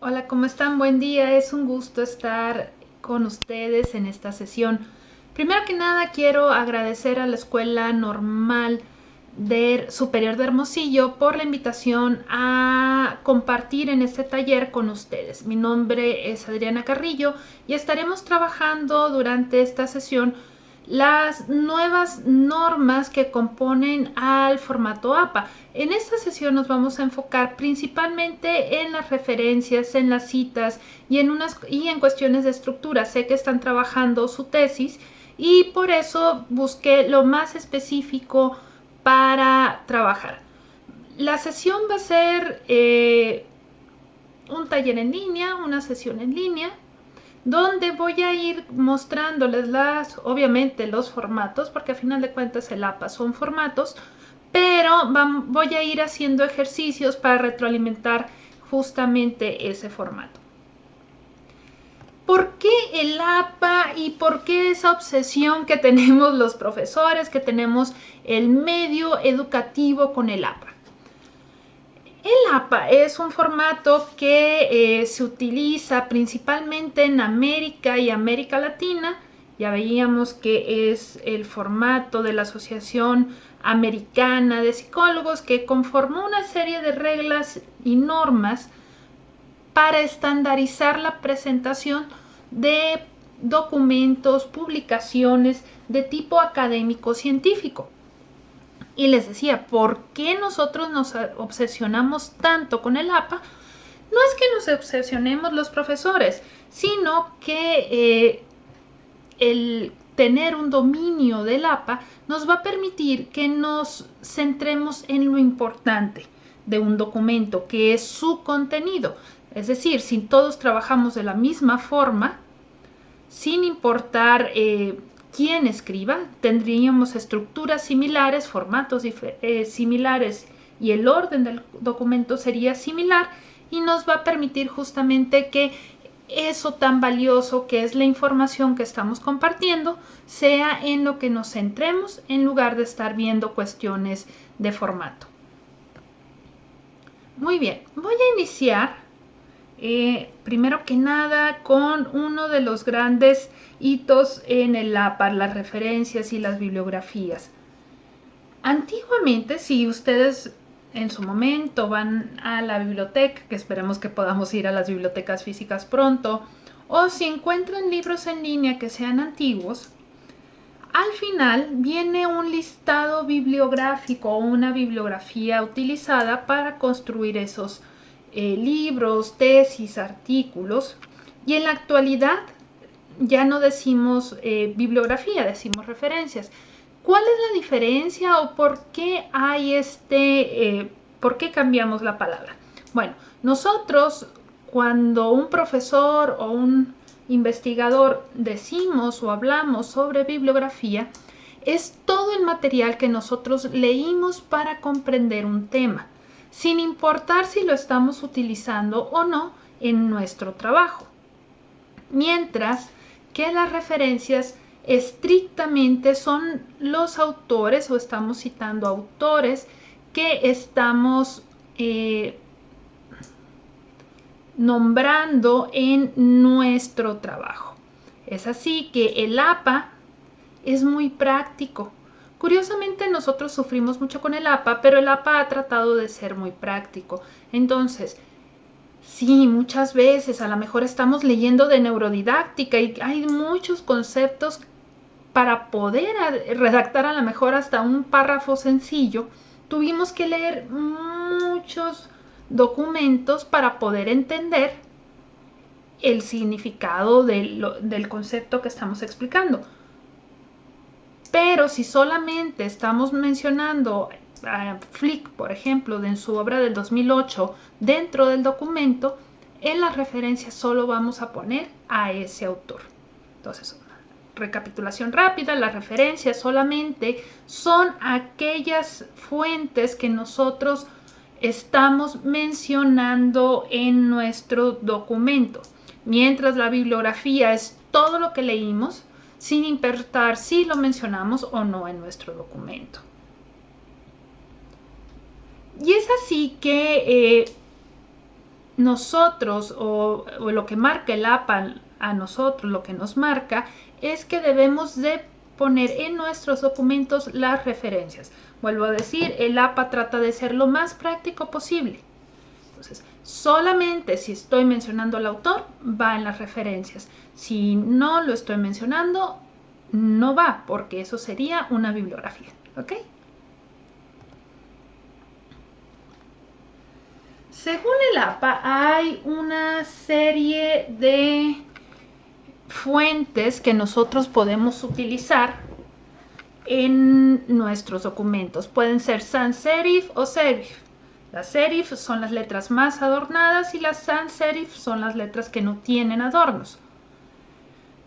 Hola, ¿cómo están? Buen día, es un gusto estar con ustedes en esta sesión. Primero que nada, quiero agradecer a la Escuela Normal Superior de Hermosillo por la invitación a compartir en este taller con ustedes. Mi nombre es Adriana Carrillo y estaremos trabajando durante esta sesión las nuevas normas que componen al formato APA. En esta sesión nos vamos a enfocar principalmente en las referencias, en las citas y en cuestiones de estructura. Sé que están trabajando su tesis y por eso busqué lo más específico para trabajar. La sesión va a ser un taller en línea, una sesión en línea, donde voy a ir mostrándoles obviamente los formatos, porque a final de cuentas el APA son formatos, pero voy a ir haciendo ejercicios para retroalimentar justamente ese formato. ¿Por qué el APA y por qué esa obsesión que tenemos los profesores, que tenemos el medio educativo con el APA? El APA es un formato que se utiliza principalmente en América y América Latina. Ya veíamos que es el formato de la Asociación Americana de Psicólogos, que conformó una serie de reglas y normas para estandarizar la presentación de documentos, publicaciones de tipo académico científico. Y les decía, ¿por qué nosotros nos obsesionamos tanto con el APA? No es que nos obsesionemos los profesores, sino que el tener un dominio del APA nos va a permitir que nos centremos en lo importante de un documento, que es su contenido. Es decir, si todos trabajamos de la misma forma, sin importar quién escriba, tendríamos estructuras similares, formatos similares y el orden del documento sería similar y nos va a permitir justamente que eso tan valioso que es la información que estamos compartiendo sea en lo que nos centremos en lugar de estar viendo cuestiones de formato. Muy bien, voy a iniciar primero que nada con uno de los grandes hitos en el APA, las referencias y las bibliografías. Antiguamente, si ustedes en su momento van a la biblioteca, que esperemos que podamos ir a las bibliotecas físicas pronto, o si encuentran libros en línea que sean antiguos, al final viene un listado bibliográfico o una bibliografía utilizada para construir esos libros, tesis, artículos. Y en la actualidad ya no decimos bibliografía, decimos referencias. ¿Cuál es la diferencia o por qué hay por qué cambiamos la palabra? Bueno, nosotros cuando un profesor o un investigador decimos o hablamos sobre bibliografía, es todo el material que nosotros leímos para comprender un tema, sin importar si lo estamos utilizando o no en nuestro trabajo. Mientras que las referencias estrictamente son los autores o estamos citando autores que estamos nombrando en nuestro trabajo. Es así que el APA es muy práctico. Curiosamente nosotros sufrimos mucho con el APA, pero el APA ha tratado de ser muy práctico. Entonces, sí, muchas veces a lo mejor estamos leyendo de neurodidáctica y hay muchos conceptos para poder redactar a lo mejor hasta un párrafo sencillo. Tuvimos que leer muchos documentos para poder entender el significado del concepto que estamos explicando. Pero si solamente estamos mencionando a Flick, por ejemplo, en su obra del 2008, dentro del documento, en las referencias solo vamos a poner a ese autor. Entonces, recapitulación rápida, las referencias solamente son aquellas fuentes que nosotros estamos mencionando en nuestro documento, mientras la bibliografía es todo lo que leímos, sin importar si lo mencionamos o no en nuestro documento. Y es así que nosotros o lo que marca el APA a nosotros, lo que nos marca es que debemos de poner en nuestros documentos las referencias. Vuelvo a decir, el APA trata de ser lo más práctico posible. Entonces, solamente si estoy mencionando al autor, va en las referencias. Si no lo estoy mencionando, no va, porque eso sería una bibliografía. ¿Ok? Según el APA, hay una serie de fuentes que nosotros podemos utilizar en nuestros documentos. Pueden ser sans serif o serif. Las serif son las letras más adornadas y las sans serif son las letras que no tienen adornos.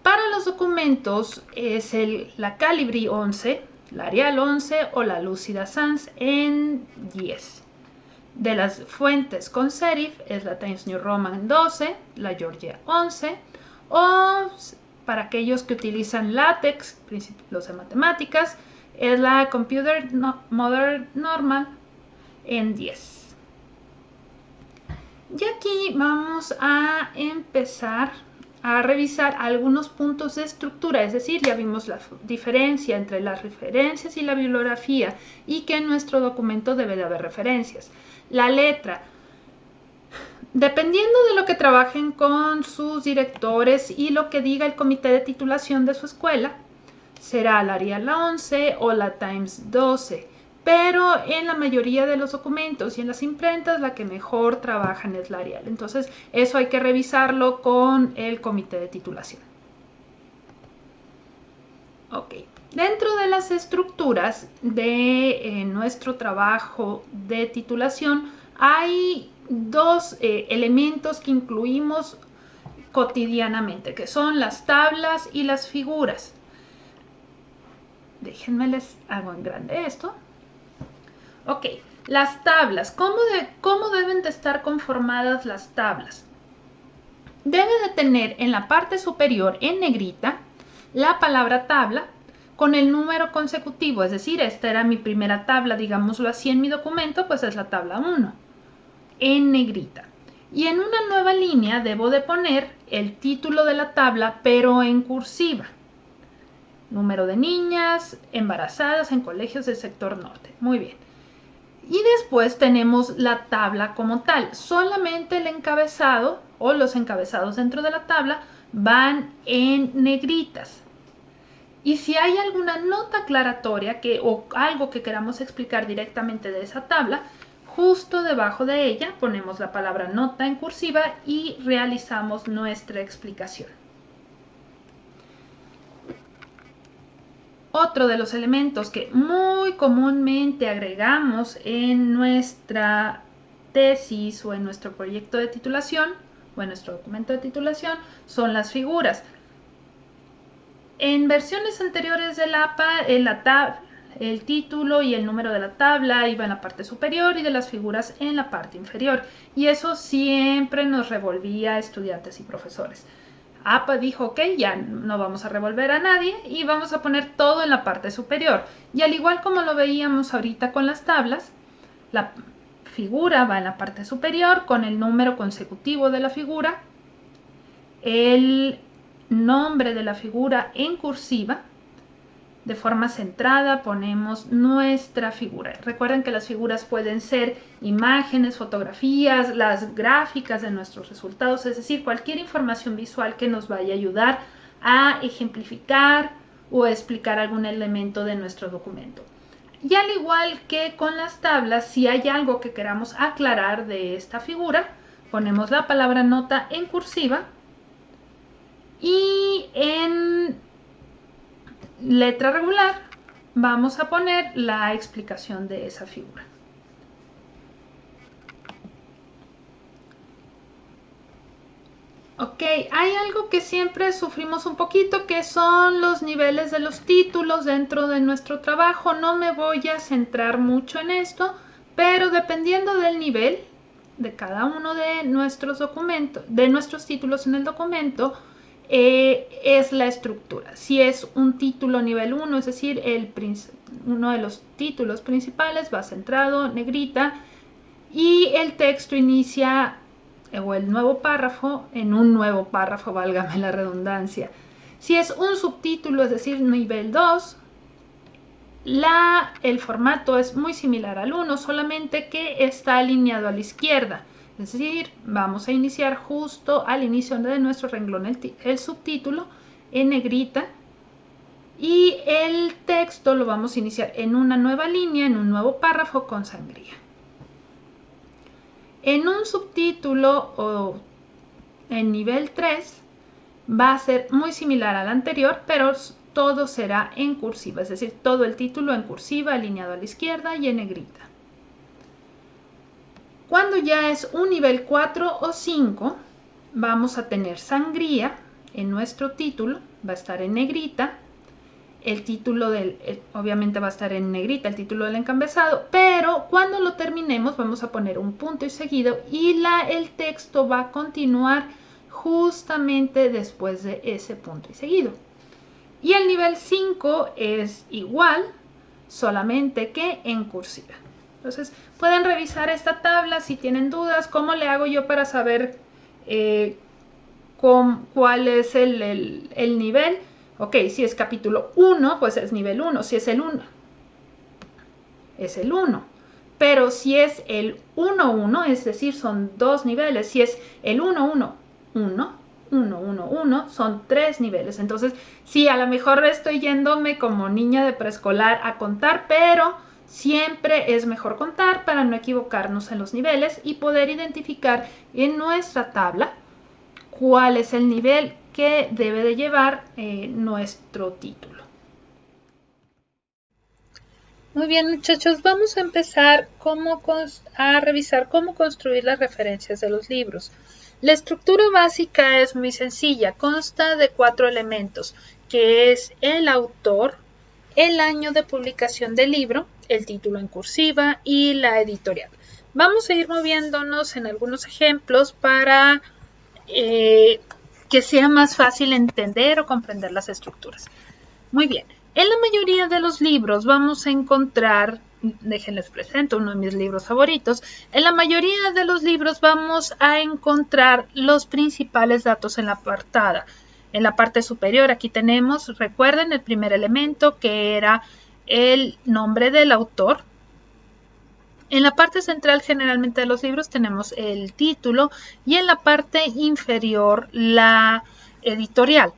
Para los documentos es la Calibri 11, la Arial 11 o la Lucida Sans en 10. De las fuentes con serif es la Times New Roman 12, la Georgia 11 o para aquellos que utilizan LaTeX, principios de matemáticas, es la Computer Modern Normal en 10. Y aquí vamos a empezar a revisar algunos puntos de estructura, es decir, ya vimos la diferencia entre las referencias y la bibliografía y que en nuestro documento debe de haber referencias. La letra, dependiendo de lo que trabajen con sus directores y lo que diga el comité de titulación de su escuela, será la Arial 11 o la Times 12. Pero en la mayoría de los documentos y en las imprentas la que mejor trabajan es la Arial. Entonces eso hay que revisarlo con el comité de titulación. Ok, dentro de las estructuras de nuestro trabajo de titulación hay dos elementos que incluimos cotidianamente, que son las tablas y las figuras. Déjenme les hago en grande esto. Ok, las tablas. ¿Cómo deben de estar conformadas las tablas? Debe de tener en la parte superior en negrita la palabra tabla con el número consecutivo, es decir, esta era mi primera tabla, digámoslo así en mi documento, pues es la tabla 1, en negrita. Y en una nueva línea debo de poner el título de la tabla, pero en cursiva. Número de niñas embarazadas en colegios del sector norte. Muy bien. Y después tenemos la tabla como tal. Solamente el encabezado o los encabezados dentro de la tabla van en negritas. Y si hay alguna nota aclaratoria o algo que queramos explicar directamente de esa tabla, justo debajo de ella ponemos la palabra nota en cursiva y realizamos nuestra explicación. Otro de los elementos que muy comúnmente agregamos en nuestra tesis o en nuestro proyecto de titulación o en nuestro documento de titulación son las figuras. En versiones anteriores del APA, el título y el número de la tabla iba en la parte superior y de las figuras en la parte inferior. Y eso siempre nos revolvía a estudiantes y profesores. APA dijo, ok, ya no vamos a revolver a nadie y vamos a poner todo en la parte superior. Y al igual como lo veíamos ahorita con las tablas, la figura va en la parte superior con el número consecutivo de la figura, el nombre de la figura en cursiva, de forma centrada ponemos nuestra figura. Recuerden que las figuras pueden ser imágenes, fotografías, las gráficas de nuestros resultados, es decir, cualquier información visual que nos vaya a ayudar a ejemplificar o a explicar algún elemento de nuestro documento. Y al igual que con las tablas, si hay algo que queramos aclarar de esta figura, ponemos la palabra nota en cursiva y en letra regular vamos a poner la explicación de esa figura. Ok, hay algo que siempre sufrimos un poquito, que son los niveles de los títulos dentro de nuestro trabajo. No me voy a centrar mucho en esto, pero dependiendo del nivel de cada uno de nuestros documentos, de nuestros títulos en el documento, es la estructura. Si es un título nivel 1, es decir, uno de los títulos principales va centrado, negrita, y el texto inicia o el nuevo párrafo en un nuevo párrafo, válgame la redundancia. Si es un subtítulo, es decir, nivel 2, el formato es muy similar al 1, solamente que está alineado a la izquierda. Es decir, vamos a iniciar justo al inicio de nuestro renglón el subtítulo en negrita y el texto lo vamos a iniciar en una nueva línea, en un nuevo párrafo con sangría. En un subtítulo o en nivel 3 va a ser muy similar al anterior, pero todo será en cursiva, es decir, todo el título en cursiva, alineado a la izquierda y en negrita. Cuando ya es un nivel 4 o 5, vamos a tener sangría en nuestro título, va a estar en negrita. El título obviamente va a estar en negrita, el título del encabezado, pero cuando lo terminemos vamos a poner un punto y seguido y el texto va a continuar justamente después de ese punto y seguido. Y el nivel 5 es igual, solamente que en cursiva. Entonces pueden revisar esta tabla si tienen dudas. ¿Cómo le hago yo para saber cuál es el nivel? Ok, si es capítulo 1, pues es nivel 1. Si es el 1, es el 1. Pero si es el 1-1, es decir, son 2 niveles. Si es el 1-1-1, 1-1-1, son 3 niveles. Entonces, sí, a lo mejor estoy yéndome como niña de preescolar a contar, pero siempre es mejor contar para no equivocarnos en los niveles y poder identificar en nuestra tabla cuál es el nivel que debe de llevar nuestro título. Muy bien, muchachos, vamos a empezar a revisar cómo construir las referencias de los libros. La estructura básica es muy sencilla, consta de 4 elementos, que es el autor, el año de publicación del libro, el título en cursiva y la editorial. Vamos a ir moviéndonos en algunos ejemplos para que sea más fácil entender o comprender las estructuras. Muy bien, en la mayoría de los libros vamos a encontrar, déjenles presento uno de mis libros favoritos, en la mayoría de los libros vamos a encontrar los principales datos en la portada. En la parte superior aquí tenemos, recuerden, el primer elemento que era el nombre del autor. En la parte central generalmente de los libros tenemos el título y en la parte inferior la editorial.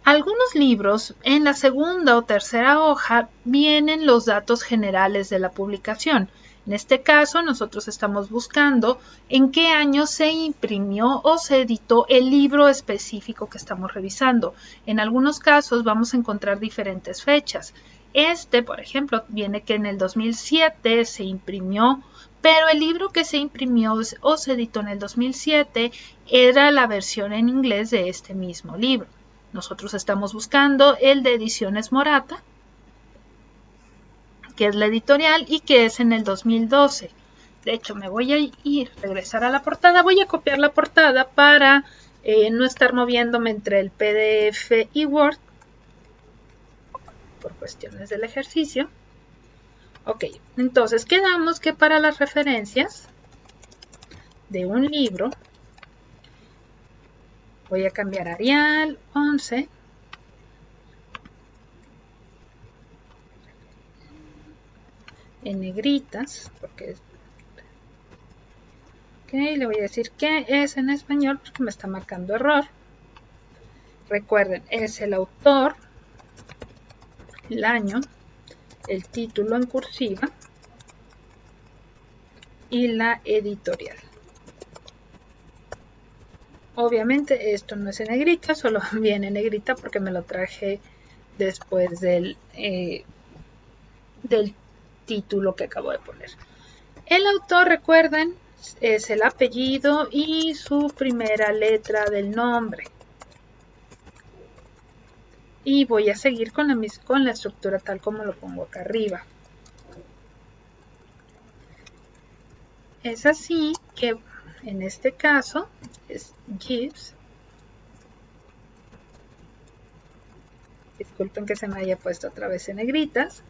Algunos libros, en la segunda o tercera hoja, vienen los datos generales de la publicación. En este caso, nosotros estamos buscando en qué año se imprimió o se editó el libro específico que estamos revisando. En algunos casos vamos a encontrar diferentes fechas. Por ejemplo, viene que en el 2007 se imprimió, pero el libro que se imprimió o se editó en el 2007 era la versión en inglés de este mismo libro. Nosotros estamos buscando el de Ediciones Morata, que es la editorial y que es en el 2012. De hecho, me voy a regresar a la portada. Voy a copiar la portada para no estar moviéndome entre el PDF y Word por cuestiones del ejercicio. Ok, entonces quedamos que para las referencias de un libro voy a cambiar Arial 11 en negritas, porque le voy a decir que es en español porque me está marcando error. Recuerden, es el autor, el año, el título en cursiva y la editorial. Obviamente esto no es en negrita, solo viene en negrita porque me lo traje después del título que acabo de poner. El autor, recuerden, es el apellido y su primera letra del nombre. Y voy a seguir con la estructura tal como lo pongo acá arriba. Es así que en este caso es Jeeves. Disculpen que se me haya puesto otra vez en negritas.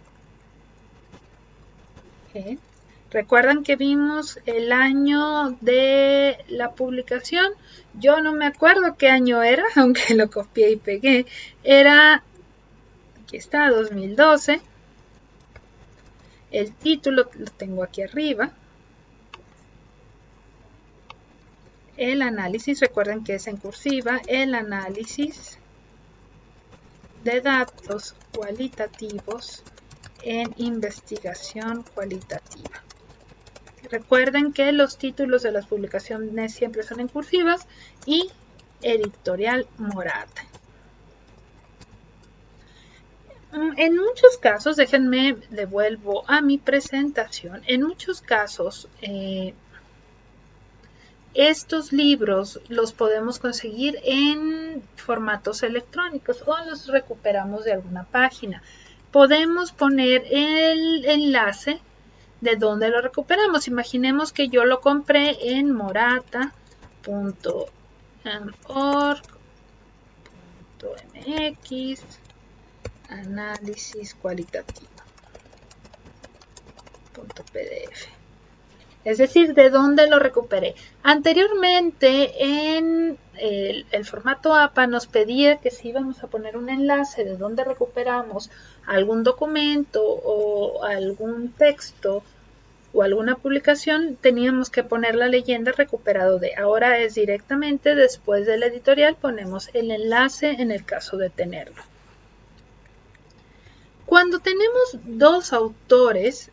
Okay. ¿Recuerdan que vimos el año de la publicación? Yo no me acuerdo qué año era, aunque lo copié y pegué. Era, aquí está, 2012. El título lo tengo aquí arriba. El análisis, recuerden que es en cursiva, el análisis de datos cualitativos en investigación cualitativa. Recuerden que los títulos de las publicaciones siempre son en cursivas y editorial Morata. En muchos casos, déjenme devuelvo a mi presentación, en muchos casos estos libros los podemos conseguir en formatos electrónicos o los recuperamos de alguna página. Podemos poner el enlace de donde lo recuperamos. Imaginemos que yo lo compré en morata.org.mx análisis cualitativo.pdf. Es decir, de dónde lo recuperé. Anteriormente en el formato APA nos pedía que si íbamos a poner un enlace de dónde recuperamos algún documento o algún texto o alguna publicación, teníamos que poner la leyenda recuperado de. Ahora es directamente después del editorial, ponemos el enlace en el caso de tenerlo. Cuando tenemos dos autores,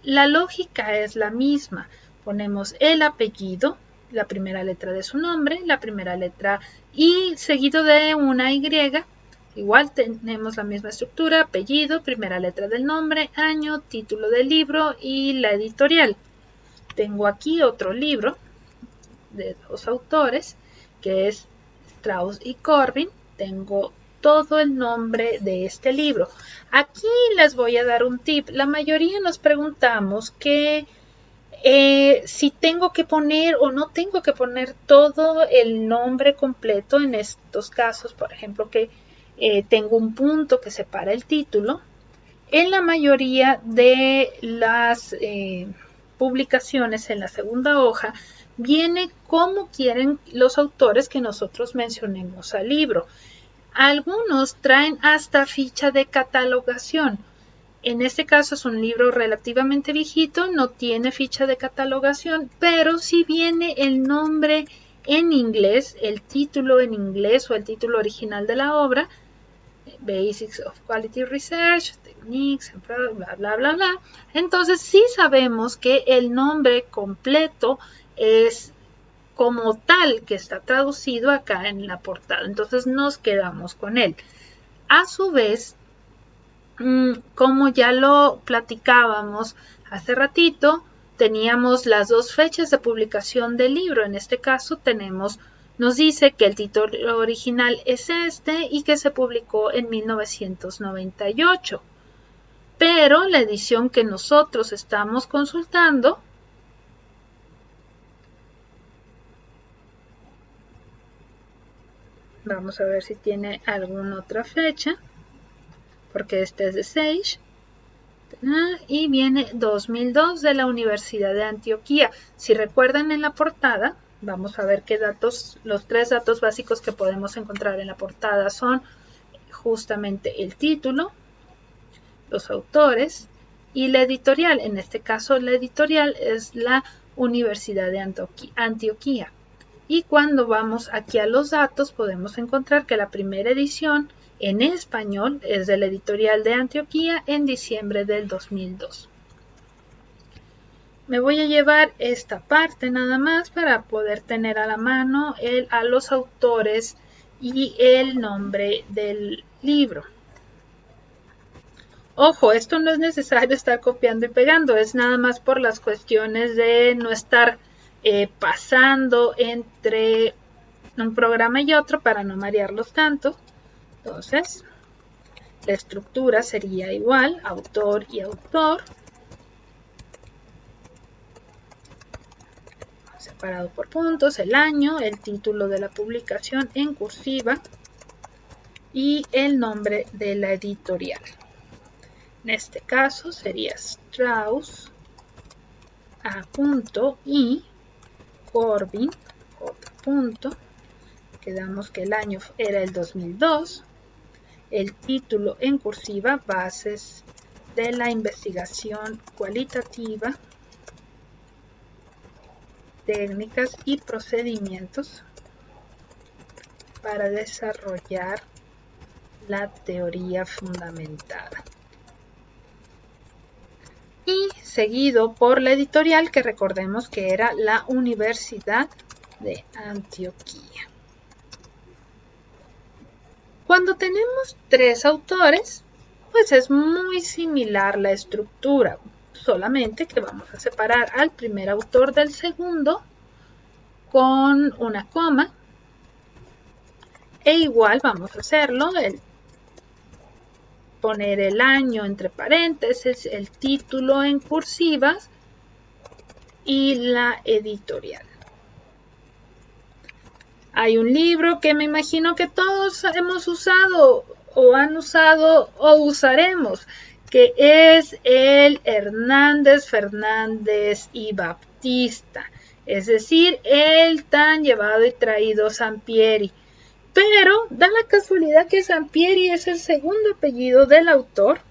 la lógica es la misma. Ponemos el apellido, la primera letra de su nombre, la primera letra y seguido de una Y. Igual tenemos la misma estructura, apellido, primera letra del nombre, año, título del libro y la editorial. Tengo aquí otro libro de dos autores, que es Strauss y Corbin. Tengo todo el nombre de este libro. Aquí les voy a dar un tip. La mayoría nos preguntamos que si tengo que poner o no tengo que poner todo el nombre completo en estos casos, por ejemplo, que tengo un punto que separa el título. En la mayoría de las publicaciones en la segunda hoja viene cómo quieren los autores que nosotros mencionemos al libro. Algunos traen hasta ficha de catalogación. En este caso es un libro relativamente viejito, no tiene ficha de catalogación, pero sí viene el nombre en inglés, el título en inglés o el título original de la obra, Basics of Quality Research, Techniques, bla, bla, bla, bla. Entonces sí sabemos que el nombre completo es como tal que está traducido acá en la portada. Entonces nos quedamos con él. A su vez, como ya lo platicábamos hace ratito, teníamos las dos fechas de publicación del libro. En este caso nos dice que el título original es este y que se publicó en 1998. Pero la edición que nosotros estamos consultando vamos a ver si tiene alguna otra fecha, porque este es de Sage. Y viene 2002 de la Universidad de Antioquía. Si recuerdan en la portada, vamos a ver qué datos, los tres datos básicos que podemos encontrar en la portada son justamente el título, los autores y la editorial. En este caso, la editorial es la Universidad de Antioquía. Y cuando vamos aquí a los datos, podemos encontrar que la primera edición en español es de la editorial de Antioquía en diciembre del 2002. Me voy a llevar esta parte nada más para poder tener a la mano a los autores y el nombre del libro. Ojo, esto no es necesario estar copiando y pegando, es nada más por las cuestiones de no estar pasando entre un programa y otro para no marearlos tanto. Entonces, la estructura sería igual, autor y autor, separado por puntos, el año, el título de la publicación en cursiva y el nombre de la editorial. En este caso sería Strauss A. y Corbin J. Quedamos que el año era el 2002. El título en cursiva, Bases de la investigación cualitativa, técnicas y procedimientos para desarrollar la teoría fundamentada. Y seguido por la editorial, que recordemos que era la Universidad de Antioquía. Cuando tenemos 3 autores, pues es muy similar la estructura, solamente que vamos a separar al primer autor del segundo con una coma, e igual vamos a hacerlo, poner el año entre paréntesis, el título en cursivas y la editorial. Hay un libro que me imagino que todos hemos usado o han usado o usaremos, que es el Hernández, Fernández y Baptista, es decir, el tan llevado y traído Sampieri. Pero da la casualidad que Sampieri es el segundo apellido del autor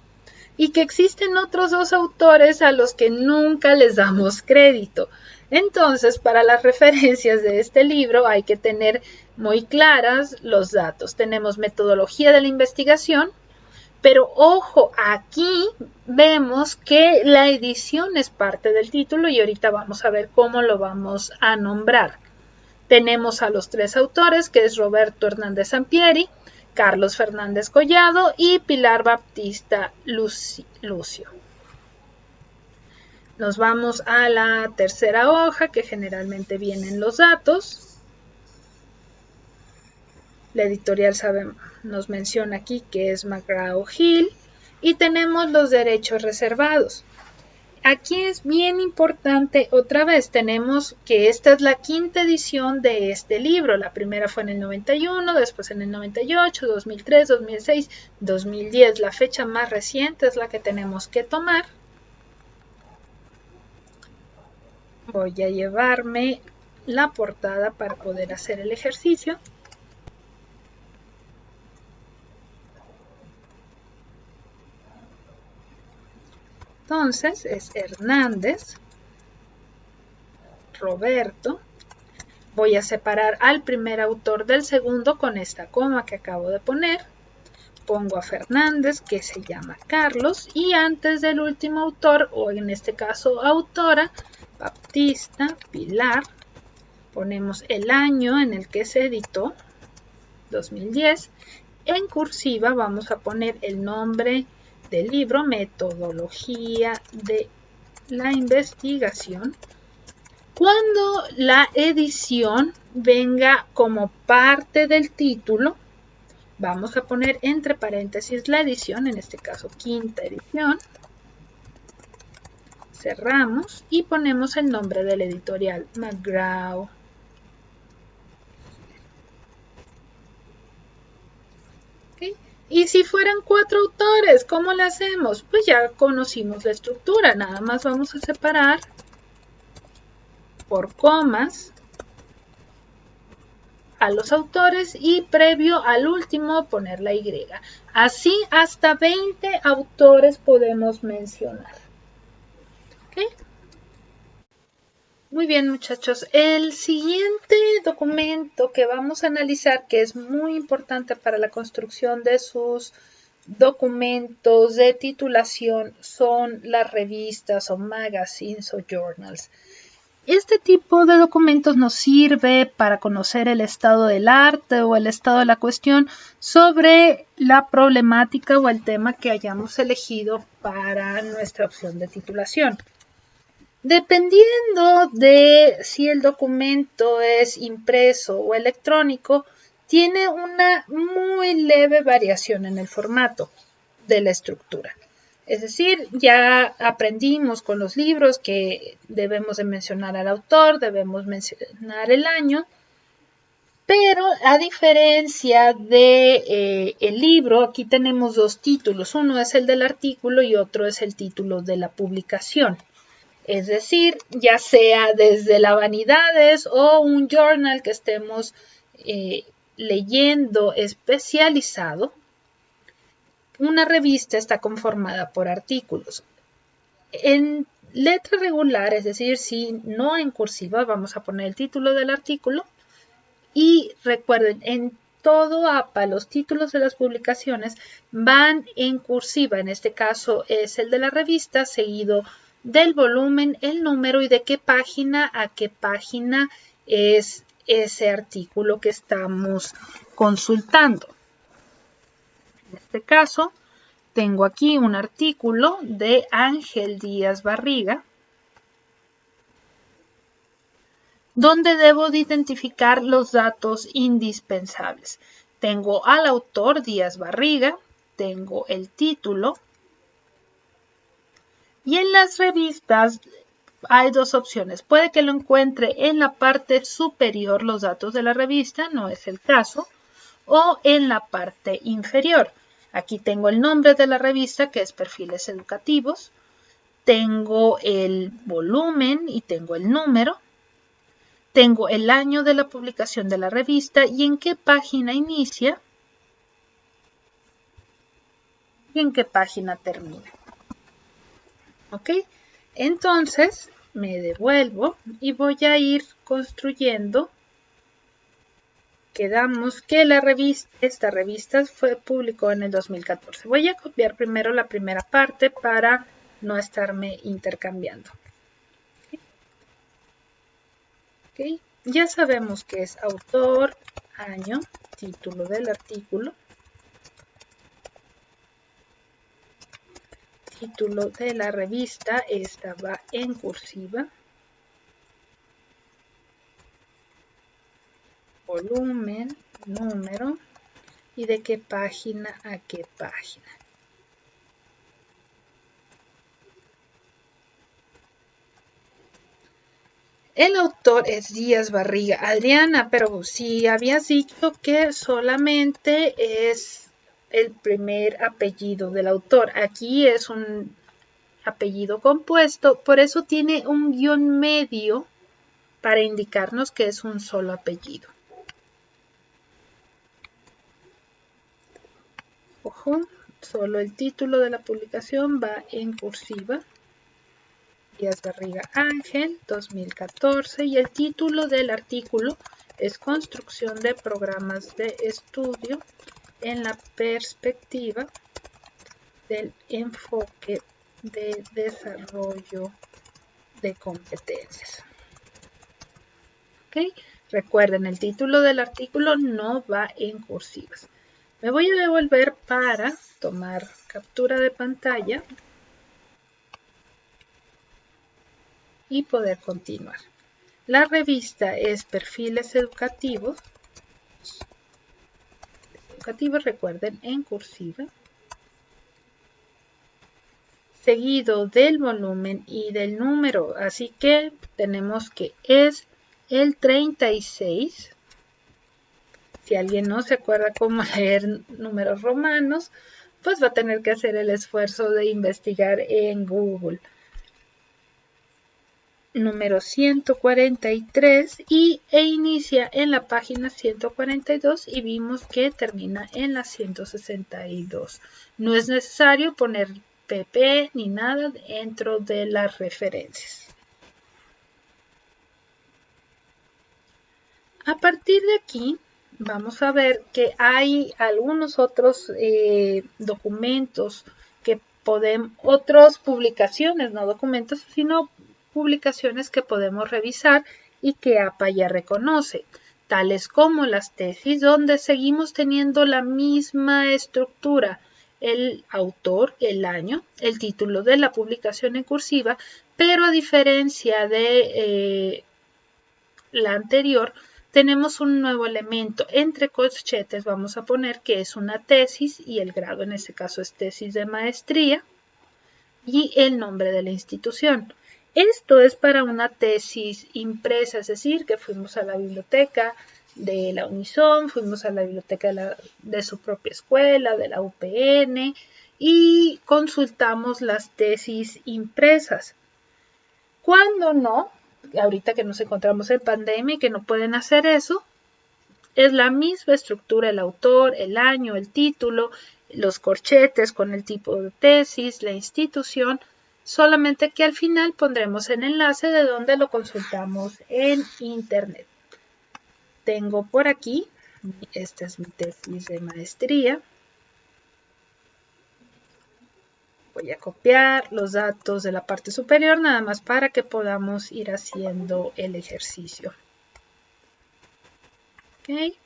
y que existen otros 2 autores a los que nunca les damos crédito. Entonces, para las referencias de este libro hay que tener muy claras los datos. Tenemos metodología de la investigación, pero ojo, aquí vemos que la edición es parte del título y ahorita vamos a ver cómo lo vamos a nombrar. Tenemos a los 3 autores, que es Roberto Hernández Sampieri, Carlos Fernández Collado y Pilar Baptista Lucio. Nos vamos a la tercera hoja, que generalmente vienen los datos. La editorial nos menciona aquí que es McGraw-Hill y tenemos los derechos reservados. Aquí es bien importante, otra vez tenemos que esta es la 5ª edición de este libro. La primera fue en el 91, después en el 98, 2003, 2006, 2010. La fecha más reciente es la que tenemos que tomar. Voy a llevarme la portada para poder hacer el ejercicio. Entonces es Hernández, Roberto. Voy a separar al primer autor del segundo con esta coma que acabo de poner. Pongo a Fernández, que se llama Carlos, y antes del último autor, o en este caso autora, Baptista, Pilar. Ponemos el año en el que se editó, 2010. En cursiva vamos a poner el nombre del libro, Metodología de la Investigación. Cuando la edición venga como parte del título, vamos a poner entre paréntesis la edición, en este caso 5ª edición. Cerramos y ponemos el nombre de la editorial, McGraw. ¿Okay? Y si fueran 4 autores, ¿cómo lo hacemos? Pues ya conocimos la estructura, nada más vamos a separar por comas a los autores y previo al último poner la Y. Así hasta 20 autores podemos mencionar. ¿Okay? Muy bien, muchachos. El siguiente documento que vamos a analizar, que es muy importante para la construcción de sus documentos de titulación, son las revistas o magazines o journals. Este tipo de documentos nos sirve para conocer el estado del arte o el estado de la cuestión sobre la problemática o el tema que hayamos elegido para nuestra opción de titulación. Dependiendo de si el documento es impreso o electrónico, tiene una muy leve variación en el formato de la estructura. Es decir, ya aprendimos con los libros que debemos de mencionar al autor, debemos mencionar el año, Pero a diferencia de el libro, aquí tenemos dos títulos. Uno es el del artículo y otro es el título de la publicación. Es decir, ya sea desde la Vanidades o un journal que estemos leyendo especializado, una revista está conformada por artículos. En letra regular, es decir, si no en cursiva, vamos a poner el título del artículo. Y recuerden, en todo APA, los títulos de las publicaciones van en cursiva. En este caso es el de la revista, seguido del volumen, el número y de qué página a qué página es ese artículo que estamos consultando. En este caso, tengo aquí un artículo de Ángel Díaz Barriga, donde debo de identificar los datos indispensables. Tengo al autor Díaz Barriga, tengo el título, y en las revistas hay dos opciones. Puede que lo encuentre en la parte superior los datos de la revista, no es el caso, o en la parte inferior. Aquí tengo el nombre de la revista, que es Perfiles Educativos, tengo el volumen y tengo el número, tengo el año de la publicación de la revista y en qué página inicia y en qué página termina. ¿Ok? Entonces me devuelvo y voy a ir construyendo. Quedamos que esta revista fue publicada en el 2014. Voy a copiar primero la primera parte para no estarme intercambiando. ¿Okay? Ya sabemos que es autor, año, título del artículo, título de la revista, esta va en cursiva, volumen, número y de qué página a qué página. El autor es Díaz Barriga. Adriana, pero si habías dicho que solamente es el primer apellido del autor. Aquí es un apellido compuesto, por eso tiene un guión medio para indicarnos que es un solo apellido. Ojo, solo el título de la publicación va en cursiva. Díaz Barriga Ángel, 2014, y el título del artículo es Construcción de programas de estudio en la perspectiva del enfoque de desarrollo de competencias. ¿Okay? Recuerden, el título del artículo no va en cursivas. Me voy a devolver para tomar captura de pantalla y poder continuar. La revista es Perfiles Educativos. Recuerden, en cursiva. Seguido del volumen y del número. Así que tenemos que es el 36. Si alguien no se acuerda cómo leer números romanos, pues va a tener que hacer el esfuerzo de investigar en Google. Número 143 e inicia en la página 142 y vimos que termina en la 162. No es necesario poner PP ni nada dentro de las referencias. A partir de aquí vamos a ver que hay algunos otros documentos que otras publicaciones, no documentos, sino publicaciones que podemos revisar y que APA ya reconoce, tales como las tesis, donde seguimos teniendo la misma estructura, el autor, el año, el título de la publicación en cursiva, pero a diferencia de la anterior, tenemos un nuevo elemento. Entre corchetes vamos a poner que es una tesis y el grado en este caso es tesis de maestría y el nombre de la institución. Esto es para una tesis impresa, es decir, que fuimos a la biblioteca de la Unison, fuimos a la biblioteca de su propia escuela, de la UPN, y consultamos las tesis impresas. Cuando no, ahorita que nos encontramos en pandemia y que no pueden hacer eso, es la misma estructura, el autor, el año, el título, los corchetes con el tipo de tesis, la institución, solamente que al final pondremos el enlace de donde lo consultamos en internet. Tengo por aquí, esta es mi tesis de maestría. Voy a copiar los datos de la parte superior nada más para que podamos ir haciendo el ejercicio. ¿Ok?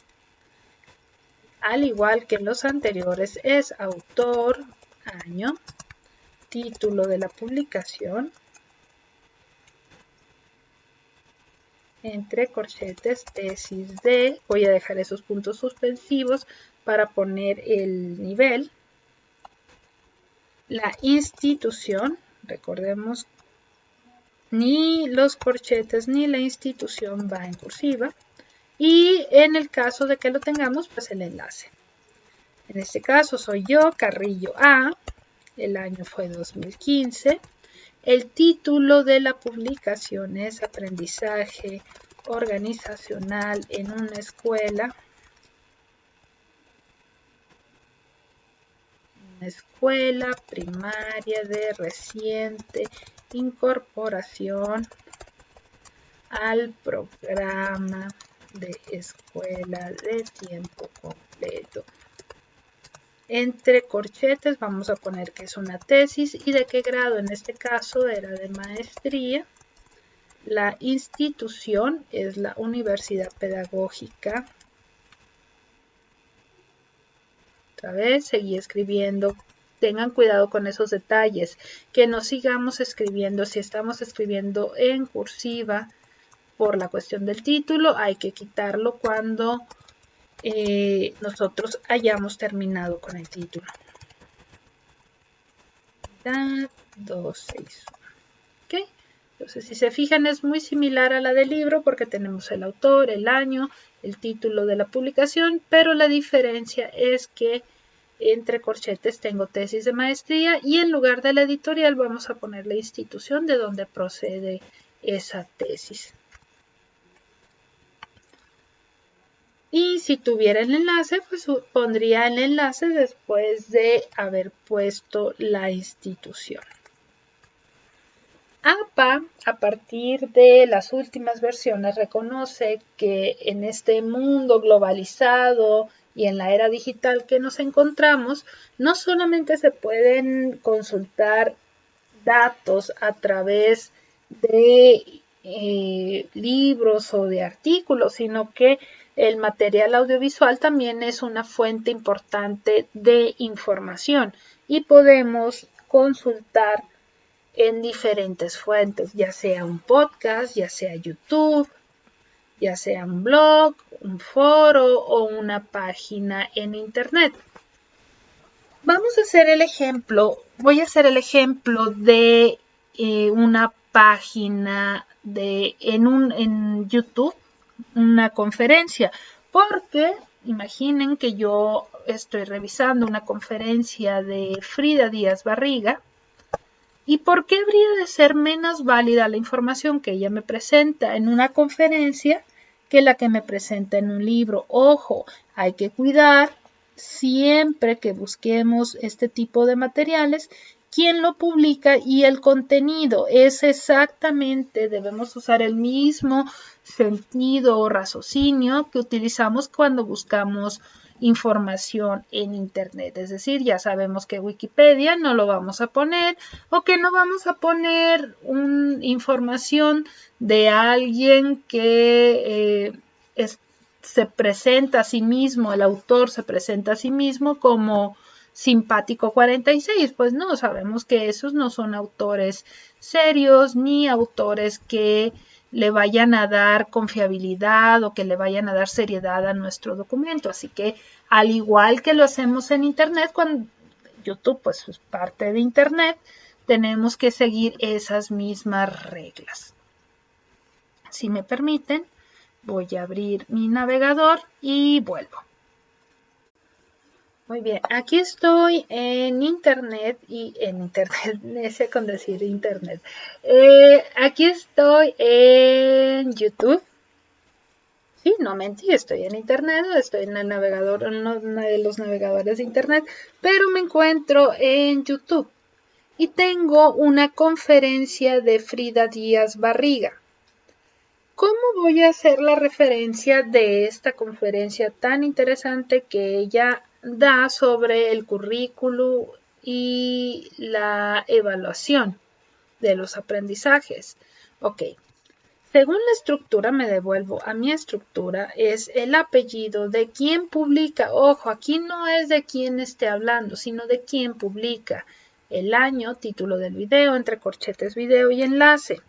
Al igual que los anteriores, es autor, año, título de la publicación, entre corchetes, tesis de, voy a dejar esos puntos suspensivos para poner el nivel, la institución, recordemos, ni los corchetes ni la institución va en cursiva, y en el caso de que lo tengamos, pues el enlace. En este caso soy yo, Carrillo A, el año fue 2015, el título de la publicación es Aprendizaje organizacional en una escuela primaria de reciente incorporación al programa de escuela de tiempo completo. Entre corchetes vamos a poner que es una tesis y de qué grado, en este caso era de maestría. La institución es la Universidad Pedagógica. Otra vez, seguí escribiendo. Tengan cuidado con esos detalles, que no sigamos escribiendo. Si estamos escribiendo en cursiva por la cuestión del título, hay que quitarlo cuando nosotros hayamos terminado con el título. 261. ¿Ok? Entonces, si se fijan, es muy similar a la del libro porque tenemos el autor, el año, el título de la publicación, pero la diferencia es que entre corchetes tengo tesis de maestría y en lugar de la editorial vamos a poner la institución de donde procede esa tesis. Y si tuviera el enlace, pues pondría el enlace después de haber puesto la institución. APA, a partir de las últimas versiones, reconoce que en este mundo globalizado y en la era digital que nos encontramos, no solamente se pueden consultar datos a través de libros o de artículos, sino que el material audiovisual también es una fuente importante de información y podemos consultar en diferentes fuentes, ya sea un podcast, ya sea YouTube, ya sea un blog, un foro o una página en internet. Vamos a hacer el ejemplo, voy a hacer el ejemplo de una página en YouTube, una conferencia, porque imaginen que yo estoy revisando una conferencia de Frida Díaz Barriga. ¿Y por qué habría de ser menos válida la información que ella me presenta en una conferencia que la que me presenta en un libro? Ojo, hay que cuidar siempre que busquemos este tipo de materiales, quién lo publica y el contenido. Es exactamente, debemos usar el mismo sentido o raciocinio que utilizamos cuando buscamos información en internet, es decir, ya sabemos que Wikipedia no lo vamos a poner o que no vamos a poner información de alguien que se presenta a sí mismo, el autor se presenta a sí mismo como Simpático 46, pues no, sabemos que esos no son autores serios ni autores que le vayan a dar confiabilidad o que le vayan a dar seriedad a nuestro documento. Así que al igual que lo hacemos en internet, cuando YouTube pues es parte de internet, tenemos que seguir esas mismas reglas. Si me permiten, voy a abrir mi navegador y vuelvo. Muy bien, aquí estoy en internet ese con decir internet. Aquí estoy en YouTube. Sí, no mentí, estoy en internet, estoy en el navegador, en uno de los navegadores de internet, pero me encuentro en YouTube y tengo una conferencia de Frida Díaz Barriga. ¿Cómo voy a hacer la referencia de esta conferencia tan interesante que ella da sobre el currículo y la evaluación de los aprendizajes? Ok, según la estructura, me devuelvo a mi estructura, es el apellido de quien publica. Ojo, aquí no es de quién esté hablando, sino de quién publica. El año, título del video, entre corchetes video y enlace.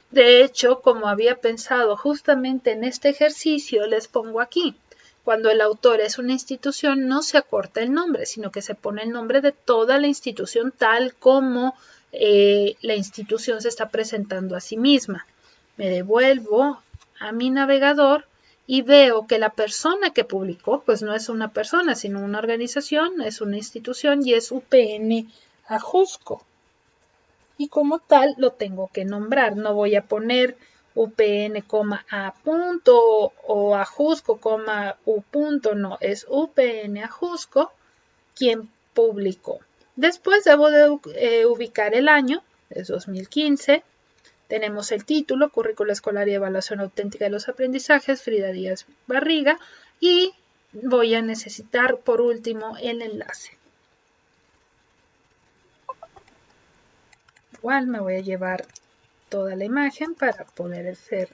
De hecho, como había pensado justamente en este ejercicio, les pongo aquí. Cuando el autor es una institución, no se acorta el nombre, sino que se pone el nombre de toda la institución tal como la institución se está presentando a sí misma. Me devuelvo a mi navegador y veo que la persona que publicó, pues no es una persona, sino una organización, es una institución y es UPN Ajusco. Y como tal lo tengo que nombrar, no voy a poner UPN, A punto o Ajusco, U punto, no, es UPN Ajusco quien publicó. Después debo de ubicar el año, es 2015, tenemos el título, Currículo Escolar y Evaluación Auténtica de los Aprendizajes, Frida Díaz Barriga, y voy a necesitar por último el enlace. Igual me voy a llevar toda la imagen para poder ser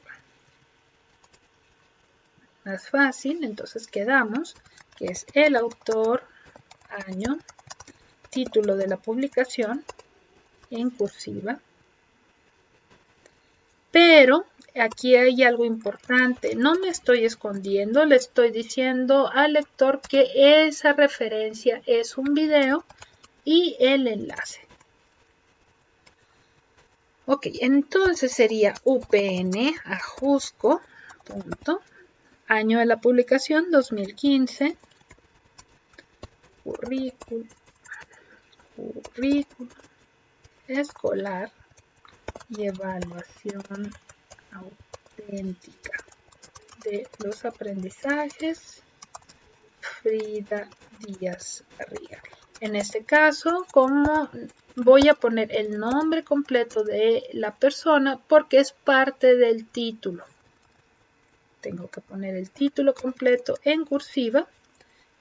más fácil. Entonces quedamos que es el autor, año, título de la publicación en cursiva. Pero aquí hay algo importante, no me estoy escondiendo, le estoy diciendo al lector que esa referencia es un video y el enlace. Ok, entonces sería UPN Ajusco, punto, año de la publicación 2015, currículo escolar y evaluación auténtica de los aprendizajes, Frida Díaz Barriga. En este caso, como voy a poner el nombre completo de la persona porque es parte del título. Tengo que poner el título completo en cursiva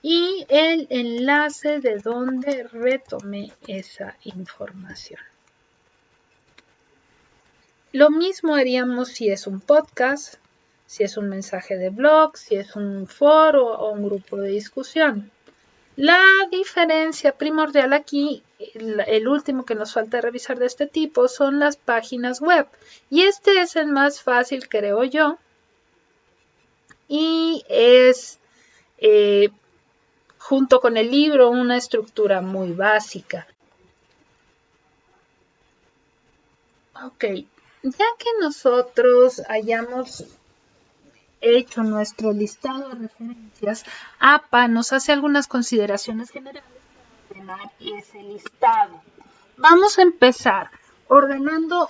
y el enlace de donde retomé esa información. Lo mismo haríamos si es un podcast, si es un mensaje de blog, si es un foro o un grupo de discusión. La diferencia primordial aquí, el último que nos falta revisar de este tipo, son las páginas web. Y este es el más fácil, creo yo. Y es, junto con el libro, una estructura muy básica. Ok, ya que nosotros hayamos hecho nuestro listado de referencias, APA nos hace algunas consideraciones generales para ordenar ese listado. Vamos a empezar ordenando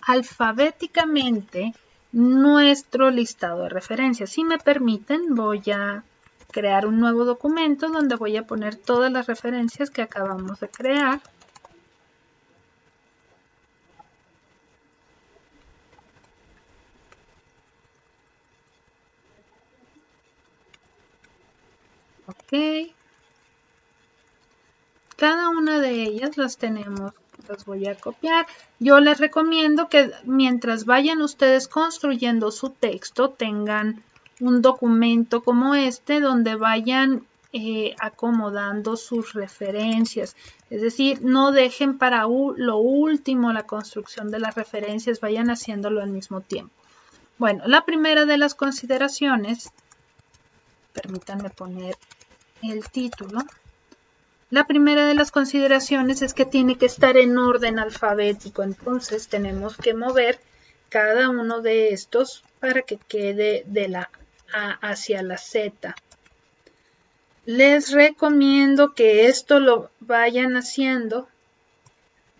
alfabéticamente nuestro listado de referencias. Si me permiten, voy a crear un nuevo documento donde voy a poner todas las referencias que acabamos de crear. Ok. Cada una de ellas las voy a copiar. Yo les recomiendo que mientras vayan ustedes construyendo su texto, tengan un documento como este donde vayan acomodando sus referencias. Es decir, no dejen para lo último la construcción de las referencias, vayan haciéndolo al mismo tiempo. Bueno, la primera de las consideraciones, permítanme poner el título. La primera de las consideraciones es que tiene que estar en orden alfabético, entonces tenemos que mover cada uno de estos para que quede de la A hacia la Z. Les recomiendo que esto lo vayan haciendo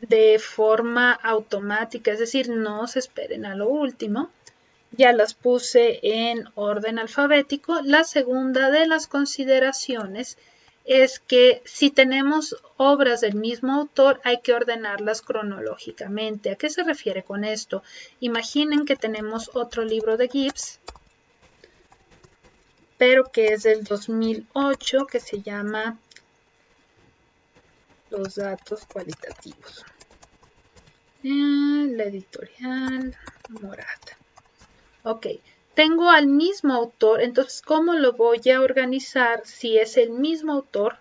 de forma automática, es decir, no se esperen a lo último. Ya las puse en orden alfabético. La segunda de las consideraciones es que si tenemos obras del mismo autor hay que ordenarlas cronológicamente. ¿A qué se refiere con esto? Imaginen que tenemos otro libro de Gibbs, pero que es del 2008, que se llama Los datos cualitativos. La editorial Morata. Ok, tengo al mismo autor, entonces ¿cómo lo voy a organizar si es el mismo autor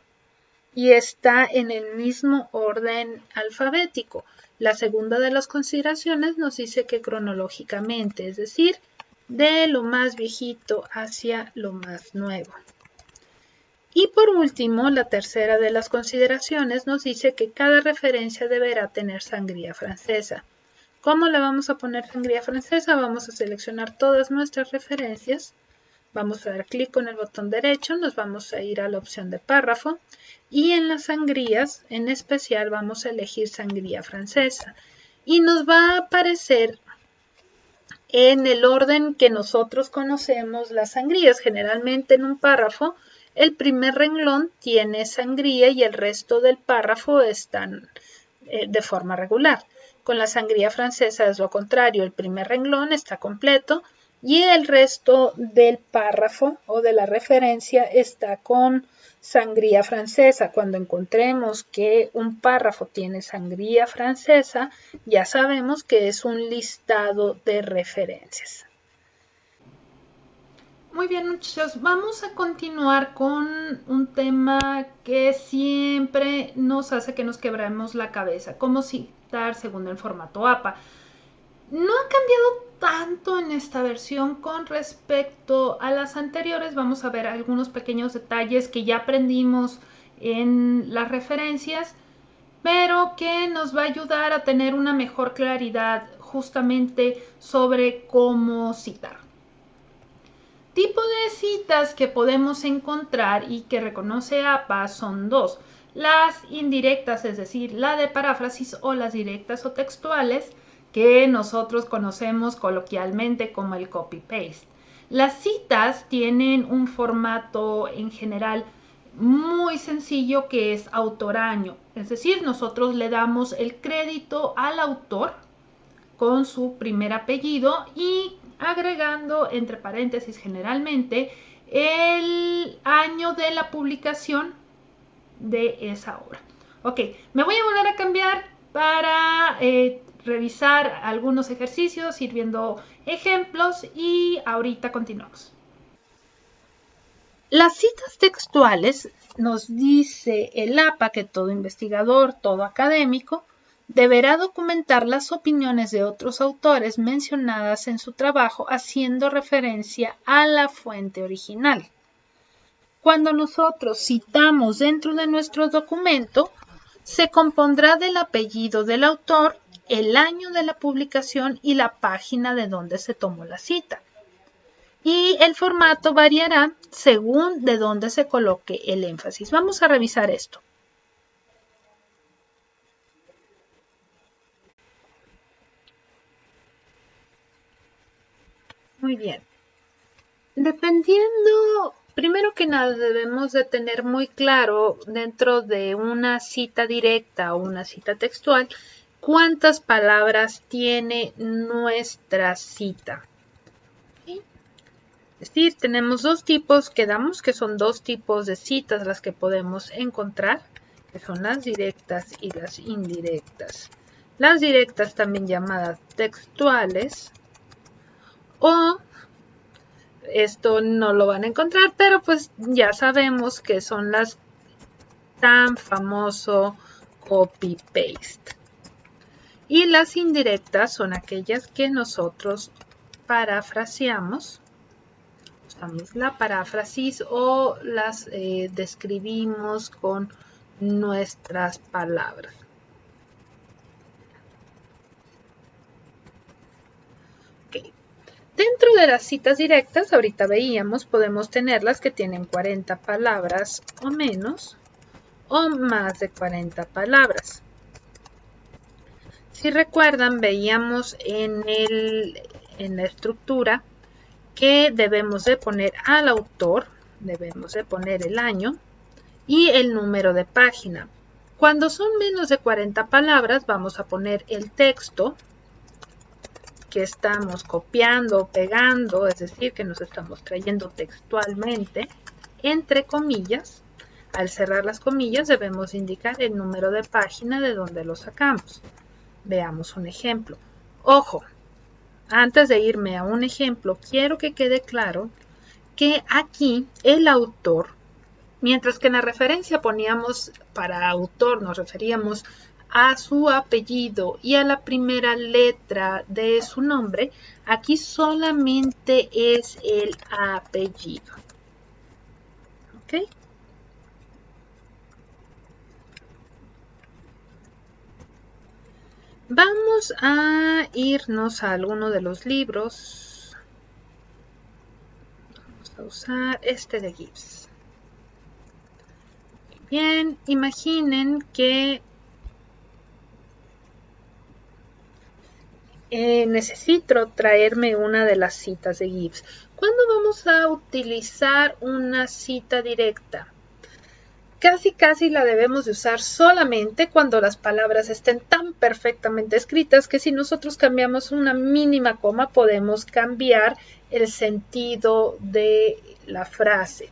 y está en el mismo orden alfabético? La segunda de las consideraciones nos dice que cronológicamente, es decir, de lo más viejito hacia lo más nuevo. Y por último, la tercera de las consideraciones nos dice que cada referencia deberá tener sangría francesa. ¿Cómo le vamos a poner sangría francesa? Vamos a seleccionar todas nuestras referencias. Vamos a dar clic con el botón derecho, nos vamos a ir a la opción de párrafo y en las sangrías, en especial, vamos a elegir sangría francesa. Y nos va a aparecer en el orden que nosotros conocemos las sangrías. Generalmente en un párrafo, el primer renglón tiene sangría y el resto del párrafo están de forma regular. Con la sangría francesa es lo contrario, el primer renglón está completo y el resto del párrafo o de la referencia está con sangría francesa. Cuando encontremos que un párrafo tiene sangría francesa, ya sabemos que es un listado de referencias. Muy bien, muchachos, vamos a continuar con un tema que siempre nos hace que nos quebremos la cabeza, cómo citar según el formato APA. No ha cambiado tanto en esta versión con respecto a las anteriores. Vamos a ver algunos pequeños detalles que ya aprendimos en las referencias, pero que nos va a ayudar a tener una mejor claridad justamente sobre cómo citar. Tipo de citas que podemos encontrar y que reconoce APA son dos. Las indirectas, es decir, la de paráfrasis, o las directas o textuales, que nosotros conocemos coloquialmente como el copy-paste. Las citas tienen un formato en general muy sencillo que es autoraño, es decir, nosotros le damos el crédito al autor con su primer apellido y agregando entre paréntesis generalmente el año de la publicación de esa obra. Ok, me voy a volver a cambiar para revisar algunos ejercicios, ir viendo ejemplos y ahorita continuamos. Las citas textuales nos dice el APA que todo investigador, todo académico, deberá documentar las opiniones de otros autores mencionadas en su trabajo haciendo referencia a la fuente original. Cuando nosotros citamos dentro de nuestro documento, se compondrá del apellido del autor, el año de la publicación y la página de donde se tomó la cita. Y el formato variará según de dónde se coloque el énfasis. Vamos a revisar esto. Muy bien. Dependiendo, primero que nada debemos de tener muy claro dentro de una cita directa o una cita textual cuántas palabras tiene nuestra cita. ¿Sí? Es decir, tenemos dos tipos, quedamos que son dos tipos de citas las que podemos encontrar, que son las directas y las indirectas. Las directas, también llamadas textuales, o esto no lo van a encontrar, pero pues ya sabemos que son las tan famoso copy-paste. Y las indirectas son aquellas que nosotros parafraseamos, usamos la paráfrasis o las describimos con nuestras palabras. Okay. Dentro de las citas directas, ahorita veíamos, podemos tenerlas que tienen 40 palabras o menos, o más de 40 palabras. Si recuerdan, veíamos en la estructura que debemos de poner al autor, debemos de poner el año y el número de página. Cuando son menos de 40 palabras, vamos a poner el texto que estamos copiando o pegando, es decir, que nos estamos trayendo textualmente, entre comillas. Al cerrar las comillas debemos indicar el número de página de donde lo sacamos. Veamos un ejemplo. Ojo, antes de irme a un ejemplo, quiero que quede claro que aquí el autor, mientras que en la referencia poníamos para autor, nos referíamos a su apellido y a la primera letra de su nombre, aquí solamente es el apellido. ¿Ok? Vamos a irnos a alguno de los libros. Vamos a usar este de Gibbs. Bien, imaginen que necesito traerme una de las citas de Gibbs. ¿Cuándo vamos a utilizar una cita directa? Casi la debemos de usar solamente cuando las palabras estén tan perfectamente escritas que si nosotros cambiamos una mínima coma podemos cambiar el sentido de la frase.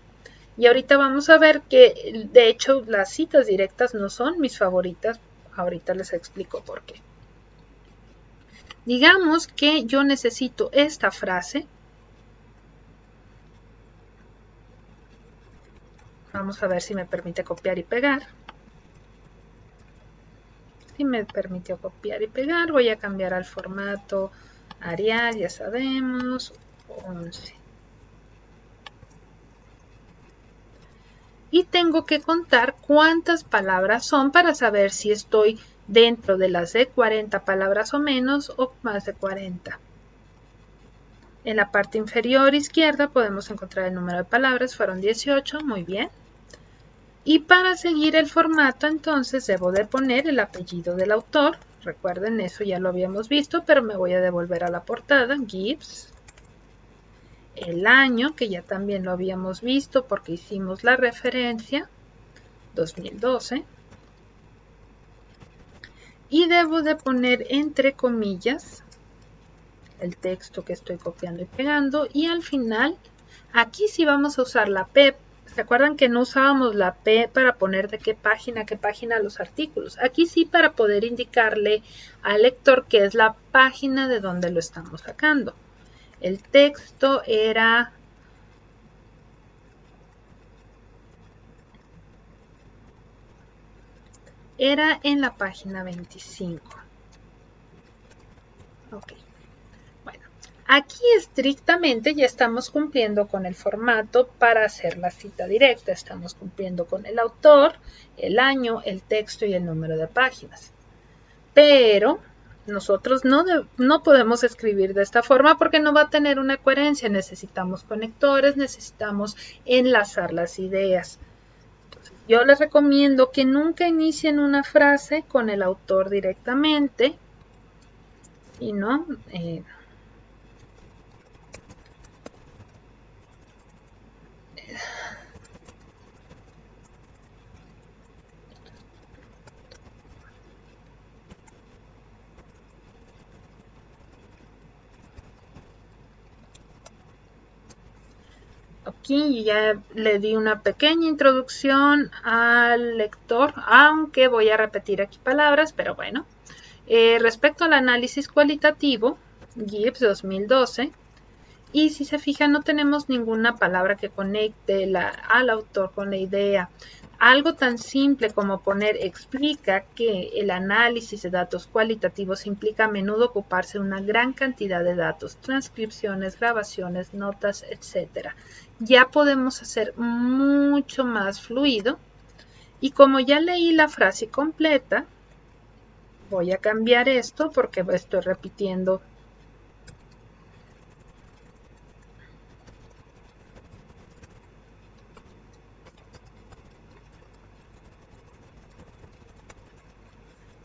Y ahorita vamos a ver que de hecho las citas directas no son mis favoritas. Ahorita les explico por qué. Digamos que yo necesito esta frase. Vamos a ver si me permite copiar y pegar. Si me permitió copiar y pegar, voy a cambiar al formato Arial, ya sabemos, 11. Y tengo que contar cuántas palabras son para saber si estoy dentro de las de 40 palabras o menos o más de 40. En la parte inferior izquierda podemos encontrar el número de palabras, fueron 18, muy bien. Y para seguir el formato, entonces, debo de poner el apellido del autor. Recuerden, eso ya lo habíamos visto, pero me voy a devolver a la portada, Gibbs. El año, que ya también lo habíamos visto porque hicimos la referencia, 2012. Y debo de poner entre comillas el texto que estoy copiando y pegando. Y al final, aquí sí vamos a usar la P. ¿Se acuerdan que no usábamos la P para poner de qué página los artículos? Aquí sí para poder indicarle al lector que es la página de donde lo estamos sacando. El texto era en la página 25. Ok. Bueno, aquí estrictamente ya estamos cumpliendo con el formato para hacer la cita directa. Estamos cumpliendo con el autor, el año, el texto y el número de páginas. Pero nosotros no podemos escribir de esta forma porque no va a tener una coherencia. Necesitamos conectores, necesitamos enlazar las ideas. Entonces, yo les recomiendo que nunca inicien una frase con el autor directamente, sino aquí ya le di una pequeña introducción al lector, aunque voy a repetir aquí palabras, pero bueno. Respecto al análisis cualitativo, Gibbs 2012, y si se fijan no tenemos ninguna palabra que conecte al autor con la idea. Algo tan simple como poner explica que el análisis de datos cualitativos implica a menudo ocuparse de una gran cantidad de datos, transcripciones, grabaciones, notas, etc. Ya podemos hacer mucho más fluido Y como ya leí la frase completa, voy a cambiar esto porque estoy repitiendo.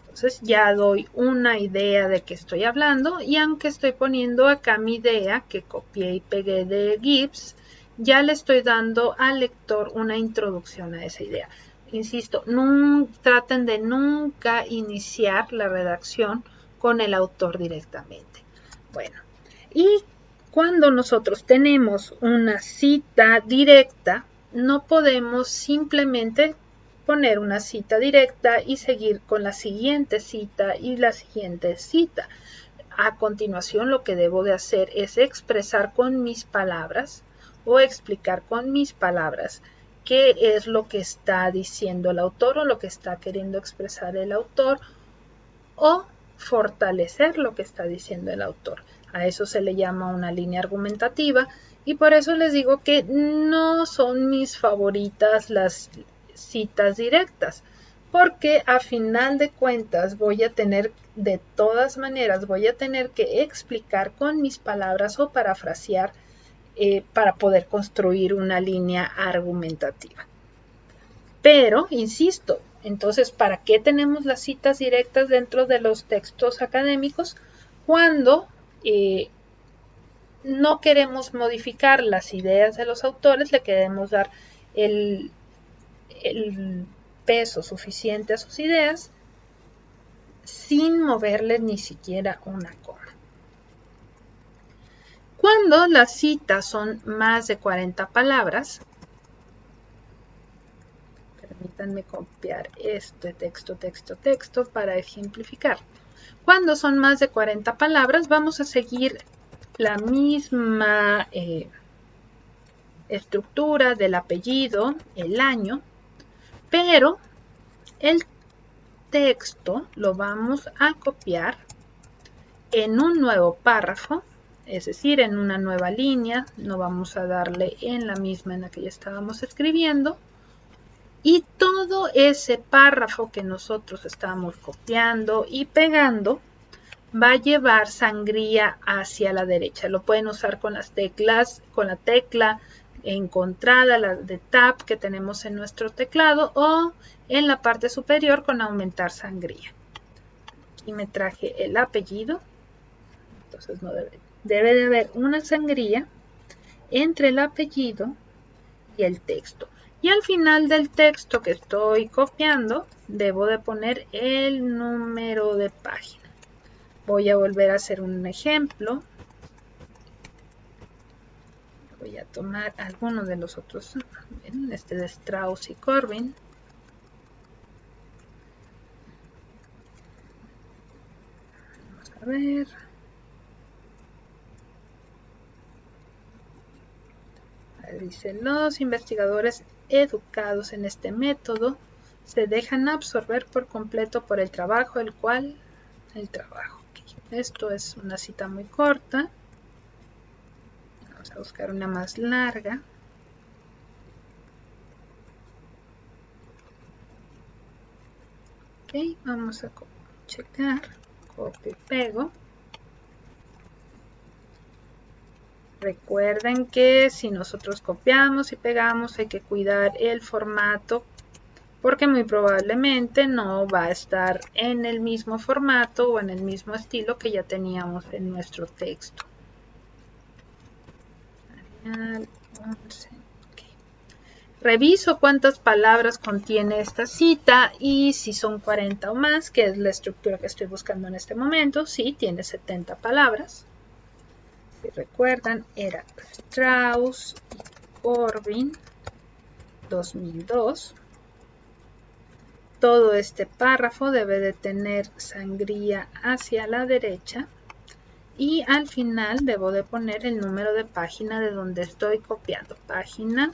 Entonces ya doy una idea de qué estoy hablando, y aunque estoy poniendo acá mi idea que copié y pegué de Gibbs, ya le estoy dando al lector una introducción a esa idea. Insisto, traten de nunca iniciar la redacción con el autor directamente. Bueno, y cuando nosotros tenemos una cita directa, no podemos simplemente poner una cita directa y seguir con la siguiente cita y la siguiente cita. A continuación, lo que debo de hacer es expresar con mis palabras o explicar con mis palabras qué es lo que está diciendo el autor o lo que está queriendo expresar el autor, o fortalecer lo que está diciendo el autor. A eso se le llama una línea argumentativa, y por eso les digo que no son mis favoritas las citas directas, porque a final de cuentas de todas maneras voy a tener que explicar con mis palabras o parafrasear para poder construir una línea argumentativa. Pero, insisto, entonces, ¿para qué tenemos las citas directas dentro de los textos académicos? Cuando no queremos modificar las ideas de los autores, le queremos dar el peso suficiente a sus ideas sin moverle ni siquiera una coma. Cuando las citas son más de 40 palabras, permítanme copiar este texto para ejemplificar. Cuando son más de 40 palabras, vamos a seguir la misma estructura del apellido, el año, pero el texto lo vamos a copiar en un nuevo párrafo, es decir, en una nueva línea. No vamos a darle en la misma en la que ya estábamos escribiendo, y todo ese párrafo que nosotros estamos copiando y pegando va a llevar sangría hacia la derecha. Lo pueden usar con las teclas, con la tecla encontrada, la de Tab que tenemos en nuestro teclado, o en la parte superior con aumentar sangría. Aquí me traje el apellido, entonces no debe de haber una sangría entre el apellido y el texto. Y al final del texto que estoy copiando, debo de poner el número de página. Voy a volver a hacer un ejemplo. Voy a tomar alguno de los otros, este de Strauss y Corbin. Vamos a ver. Dice, los investigadores educados en este método se dejan absorber por completo por el trabajo, okay. Esto es una cita muy corta. Vamos a buscar una más larga. Ok, vamos a checar, copio y pego. Recuerden que si nosotros copiamos y pegamos hay que cuidar el formato, porque muy probablemente no va a estar en el mismo formato o en el mismo estilo que ya teníamos en nuestro texto. Reviso cuántas palabras contiene esta cita y si son 40 o más, que es la estructura que estoy buscando en este momento. Sí, tiene 70 palabras. Si recuerdan, era Strauss y Corbin, 2002. Todo este párrafo debe de tener sangría hacia la derecha, y al final debo de poner el número de página de donde estoy copiando. Página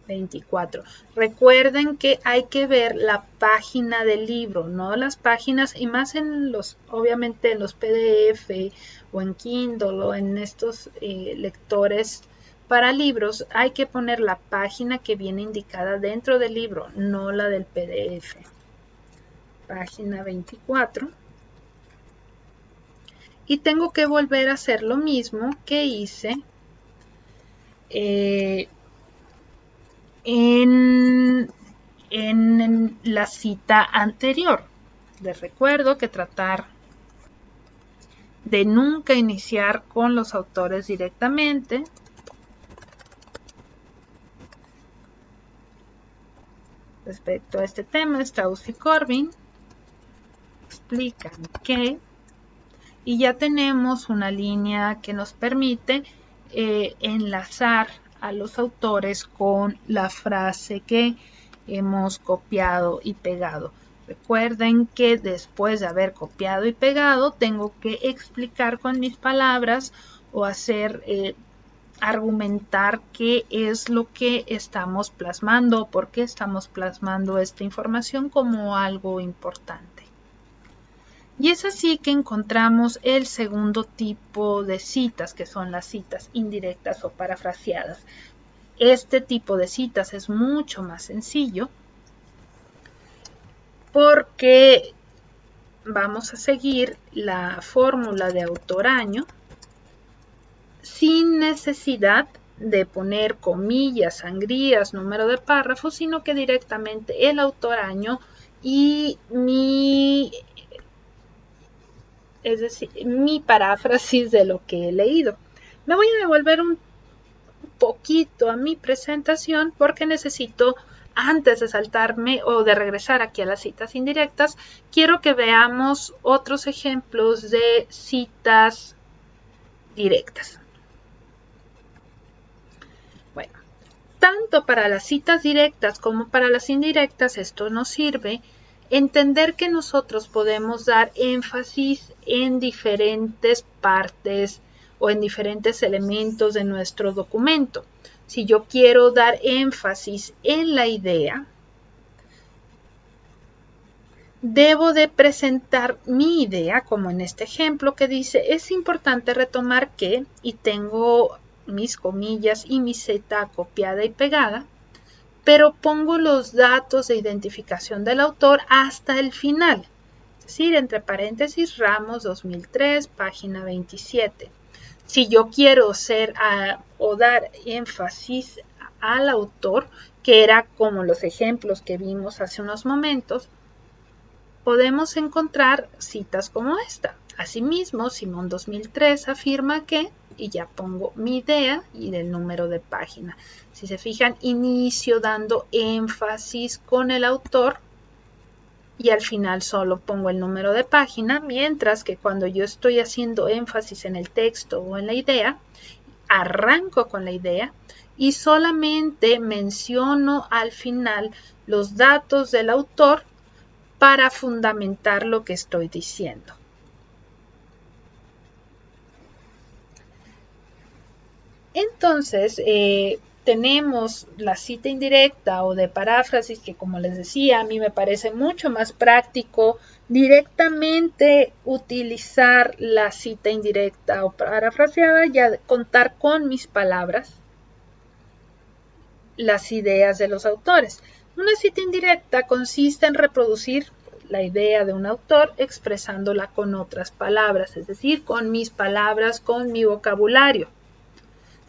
24. Recuerden que hay que ver la página del libro, no las páginas, y más en los, obviamente en los PDF o en Kindle o en estos lectores Para libros hay que poner la página que viene indicada dentro del libro, no la del PDF. Página 24. Y tengo que volver a hacer lo mismo que hice en la cita anterior. Les recuerdo que tratar de nunca iniciar con los autores directamente. Respecto a este tema, Strauss y Corbin explican que, y ya tenemos una línea que nos permite enlazar a los autores con la frase que hemos copiado y pegado. Recuerden que después de haber copiado y pegado, tengo que explicar con mis palabras o hacer argumentar qué es lo que estamos plasmando, por qué estamos plasmando esta información como algo importante. Y es así que encontramos el segundo tipo de citas, que son las citas indirectas o parafraseadas. Este tipo de citas es mucho más sencillo porque vamos a seguir la fórmula de autor-año sin necesidad de poner comillas, sangrías, número de párrafos, sino que directamente el autor-año y mi paráfrasis de lo que he leído. Me voy a devolver un poquito a mi presentación porque necesito, antes de saltarme o de regresar aquí a las citas indirectas, quiero que veamos otros ejemplos de citas directas. Bueno, tanto para las citas directas como para las indirectas, esto nos sirve entender que nosotros podemos dar énfasis en diferentes partes o en diferentes elementos de nuestro documento. Si yo quiero dar énfasis en la idea, debo de presentar mi idea, como en este ejemplo que dice, es importante retomar que, y tengo mis comillas y mi Z copiada y pegada, pero pongo los datos de identificación del autor hasta el final, es decir, entre paréntesis, Ramos 2003, página 27. Si yo quiero o dar énfasis al autor, que era como los ejemplos que vimos hace unos momentos, podemos encontrar citas como esta. Asimismo, Simón 2003 afirma que, y ya pongo mi idea y el número de página. Si se fijan, inicio dando énfasis con el autor y al final solo pongo el número de página, mientras que cuando yo estoy haciendo énfasis en el texto o en la idea, arranco con la idea y solamente menciono al final los datos del autor para fundamentar lo que estoy diciendo. Entonces, tenemos la cita indirecta o de paráfrasis que, como les decía, a mí me parece mucho más práctico directamente utilizar la cita indirecta o parafraseada, ya contar con mis palabras las ideas de los autores. Una cita indirecta consiste en reproducir la idea de un autor expresándola con otras palabras, es decir, con mis palabras, con mi vocabulario.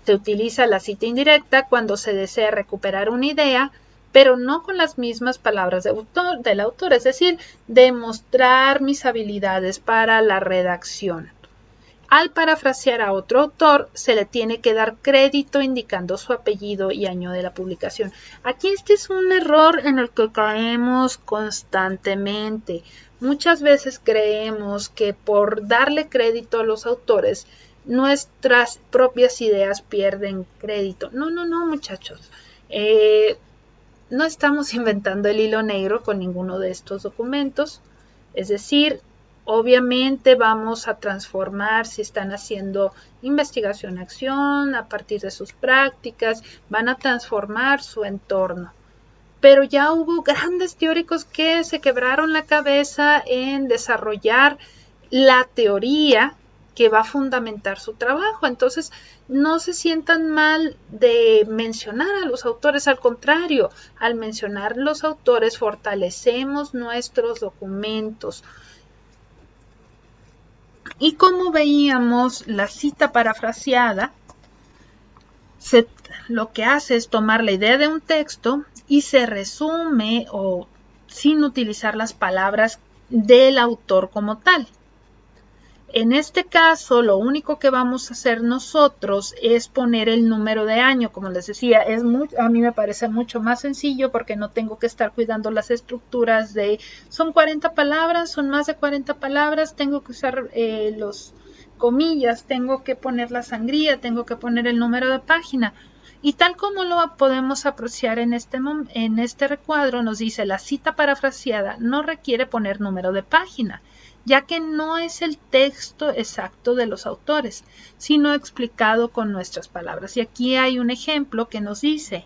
Se utiliza la cita indirecta cuando se desea recuperar una idea, pero no con las mismas palabras del autor, es decir, demostrar mis habilidades para la redacción. Al parafrasear a otro autor, se le tiene que dar crédito indicando su apellido y año de la publicación. Aquí este es un error en el que caemos constantemente. Muchas veces creemos que por darle crédito a los autores, nuestras propias ideas pierden crédito. No, muchachos. No estamos inventando el hilo negro con ninguno de estos documentos. Es decir, obviamente vamos a transformar, si están haciendo investigación-acción a partir de sus prácticas, van a transformar su entorno. Pero ya hubo grandes teóricos que se quebraron la cabeza en desarrollar la teoría que va a fundamentar su trabajo. Entonces, no se sientan mal de mencionar a los autores, al contrario, al mencionar los autores fortalecemos nuestros documentos. Y como veíamos, la cita parafraseada lo que hace es tomar la idea de un texto y se resume o sin utilizar las palabras del autor como tal. En este caso, lo único que vamos a hacer nosotros es poner el número de año. Como les decía, a mí me parece mucho más sencillo porque no tengo que estar cuidando las estructuras de son 40 palabras, son más de 40 palabras, tengo que usar los comillas, tengo que poner la sangría, tengo que poner el número de página. Y tal como lo podemos apreciar en este recuadro, nos dice la cita parafraseada no requiere poner número de página, ya que no es el texto exacto de los autores, sino explicado con nuestras palabras. Y aquí hay un ejemplo que nos dice,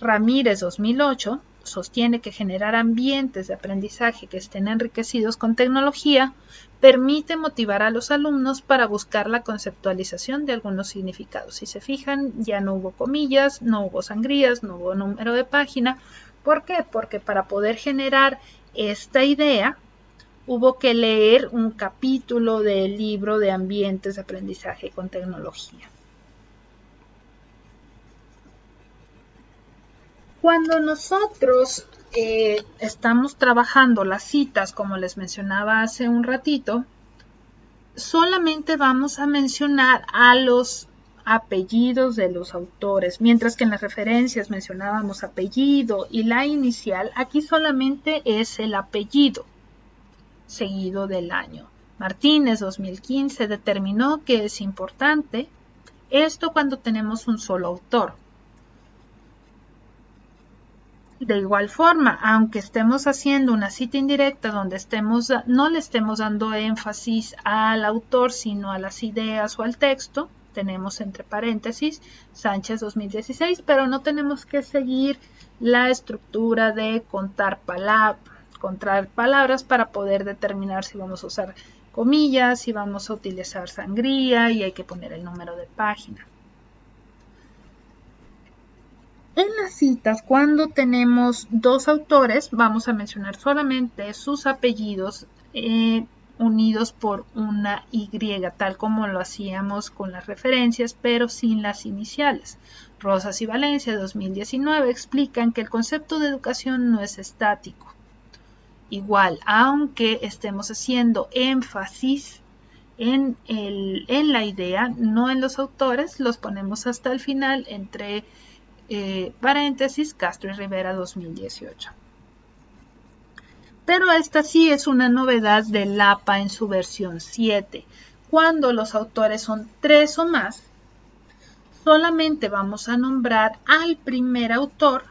Ramírez 2008 sostiene que generar ambientes de aprendizaje que estén enriquecidos con tecnología permite motivar a los alumnos para buscar la conceptualización de algunos significados. Si se fijan, ya no hubo comillas, no hubo sangrías, no hubo número de página. ¿Por qué? Porque para poder generar esta idea, hubo que leer un capítulo del libro de ambientes de aprendizaje con tecnología. Cuando nosotros estamos trabajando las citas, como les mencionaba hace un ratito, solamente vamos a mencionar a los apellidos de los autores, mientras que en las referencias mencionábamos apellido y la inicial, aquí solamente es el apellido seguido del año. Martínez 2015 determinó que es importante esto cuando tenemos un solo autor. De igual forma, aunque estemos haciendo una cita indirecta donde no le estemos dando énfasis al autor, sino a las ideas o al texto, tenemos entre paréntesis Sánchez 2016, pero no tenemos que seguir la estructura de contar palabras para poder determinar si vamos a usar comillas, si vamos a utilizar sangría y hay que poner el número de página. En las citas, cuando tenemos dos autores, vamos a mencionar solamente sus apellidos unidos por una Y, tal como lo hacíamos con las referencias, pero sin las iniciales. Rosas y Valencia, 2019, explican que el concepto de educación no es estático. Igual, aunque estemos haciendo énfasis en la idea, no en los autores, los ponemos hasta el final entre paréntesis Castro y Rivera 2018. Pero esta sí es una novedad del APA en su versión 7. Cuando los autores son 3 o más, solamente vamos a nombrar al primer autor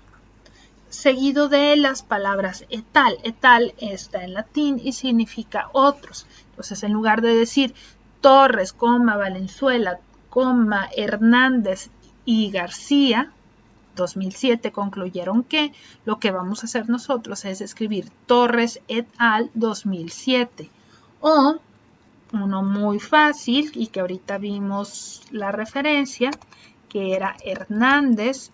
seguido de las palabras etal. Etal está en latín y significa otros. Entonces, en lugar de decir Torres, Valenzuela, Hernández y García, 2007 concluyeron que lo que vamos a hacer nosotros es escribir Torres et al. 2007. O uno muy fácil y que ahorita vimos la referencia, que era Hernández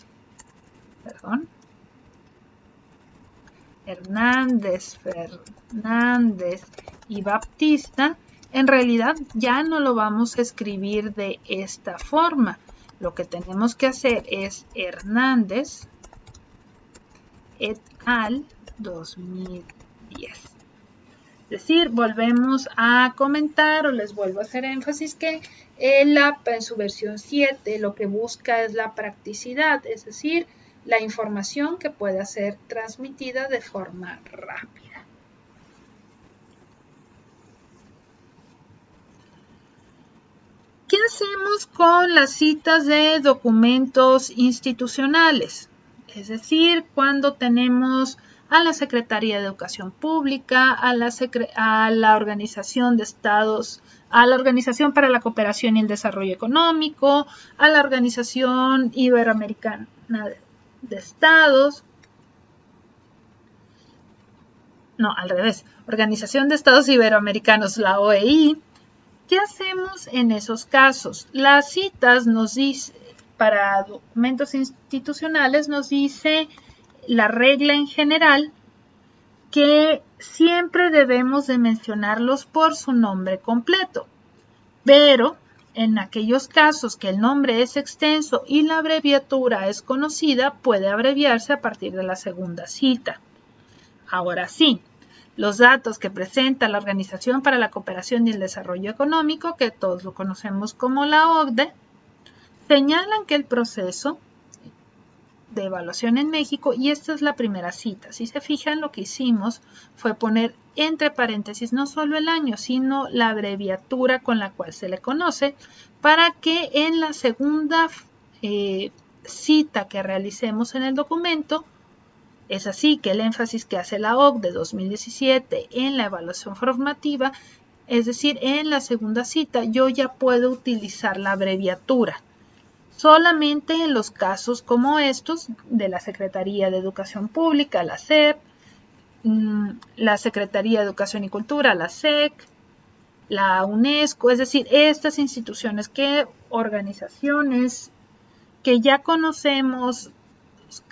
Fernández y Baptista. En realidad ya no lo vamos a escribir de esta forma. Lo que tenemos que hacer es Hernández et al. 2010. Es decir, volvemos a comentar o les vuelvo a hacer énfasis que el APA en su versión 7 lo que busca es la practicidad, es decir, la información que pueda ser transmitida de forma rápida. ¿Qué hacemos con las citas de documentos institucionales? Es decir, cuando tenemos a la Secretaría de Educación Pública, a la Organización de Estados, a la Organización para la Cooperación y el Desarrollo Económico, a la Organización Iberoamericana de Estados, Organización de Estados Iberoamericanos, la OEI, ¿Qué hacemos en esos casos? Las citas nos dice, para documentos institucionales nos dice la regla en general que siempre debemos de mencionarlos por su nombre completo, pero en aquellos casos que el nombre es extenso y la abreviatura es conocida, puede abreviarse a partir de la segunda cita. Ahora sí, los datos que presenta la Organización para la Cooperación y el Desarrollo Económico, que todos lo conocemos como la OCDE, señalan que el proceso de evaluación en México, y esta es la primera cita. Si se fijan, lo que hicimos fue poner entre paréntesis no solo el año, sino la abreviatura con la cual se le conoce, para que en la segunda cita que realicemos en el documento, es así que el énfasis que hace la OCDE 2017 en la evaluación formativa, es decir, en la segunda cita, yo ya puedo utilizar la abreviatura. Solamente en los casos como estos de la Secretaría de Educación Pública, la SEP, la Secretaría de Educación y Cultura, la SEC, la UNESCO, es decir, estas instituciones organizaciones que ya conocemos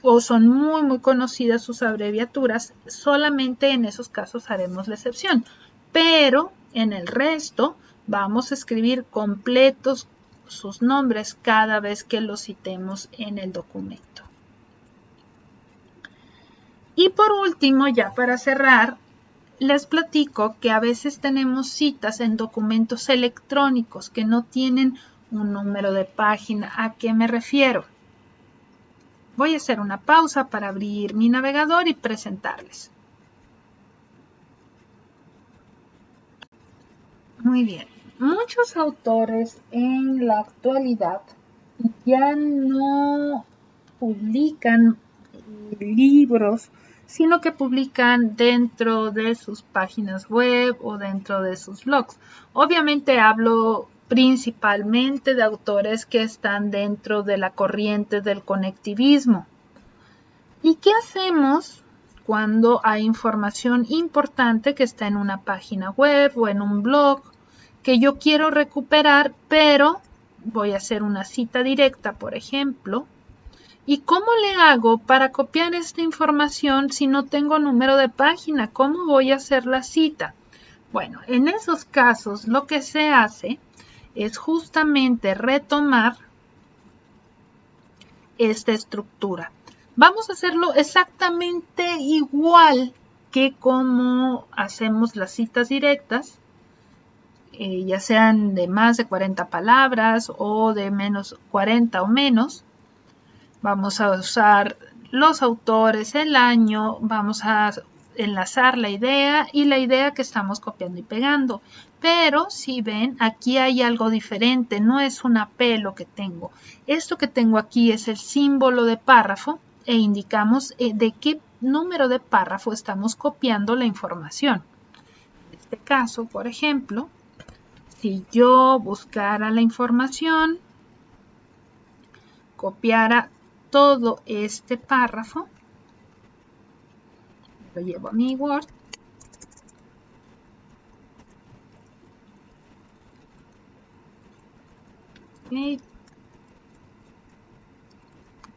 o son muy conocidas sus abreviaturas, solamente en esos casos haremos la excepción. Pero en el resto vamos a escribir completos sus nombres cada vez que los citemos en el documento. Y por último, ya para cerrar, les platico que a veces tenemos citas en documentos electrónicos que no tienen un número de página. ¿A qué me refiero? Voy a hacer una pausa para abrir mi navegador y presentarles. Muy bien. Muchos autores en la actualidad ya no publican libros, sino que publican dentro de sus páginas web o dentro de sus blogs. Obviamente hablo principalmente de autores que están dentro de la corriente del conectivismo. ¿Y qué hacemos cuando hay información importante que está en una página web o en un blog que yo quiero recuperar, pero voy a hacer una cita directa, por ejemplo? ¿Y cómo le hago para copiar esta información si no tengo número de página? ¿Cómo voy a hacer la cita? Bueno, en esos casos lo que se hace es justamente retomar esta estructura. Vamos a hacerlo exactamente igual que como hacemos las citas directas, ya sean de más de 40 palabras o de menos 40 o menos. Vamos a usar los autores, el año, vamos a enlazar la idea y la idea que estamos copiando y pegando. Pero si ven, aquí hay algo diferente, no es una P lo que tengo. Esto que tengo aquí es el símbolo de párrafo e indicamos de qué número de párrafo estamos copiando la información. En este caso, por ejemplo, si yo buscara la información, copiara todo este párrafo, lo llevo a mi Word, okay.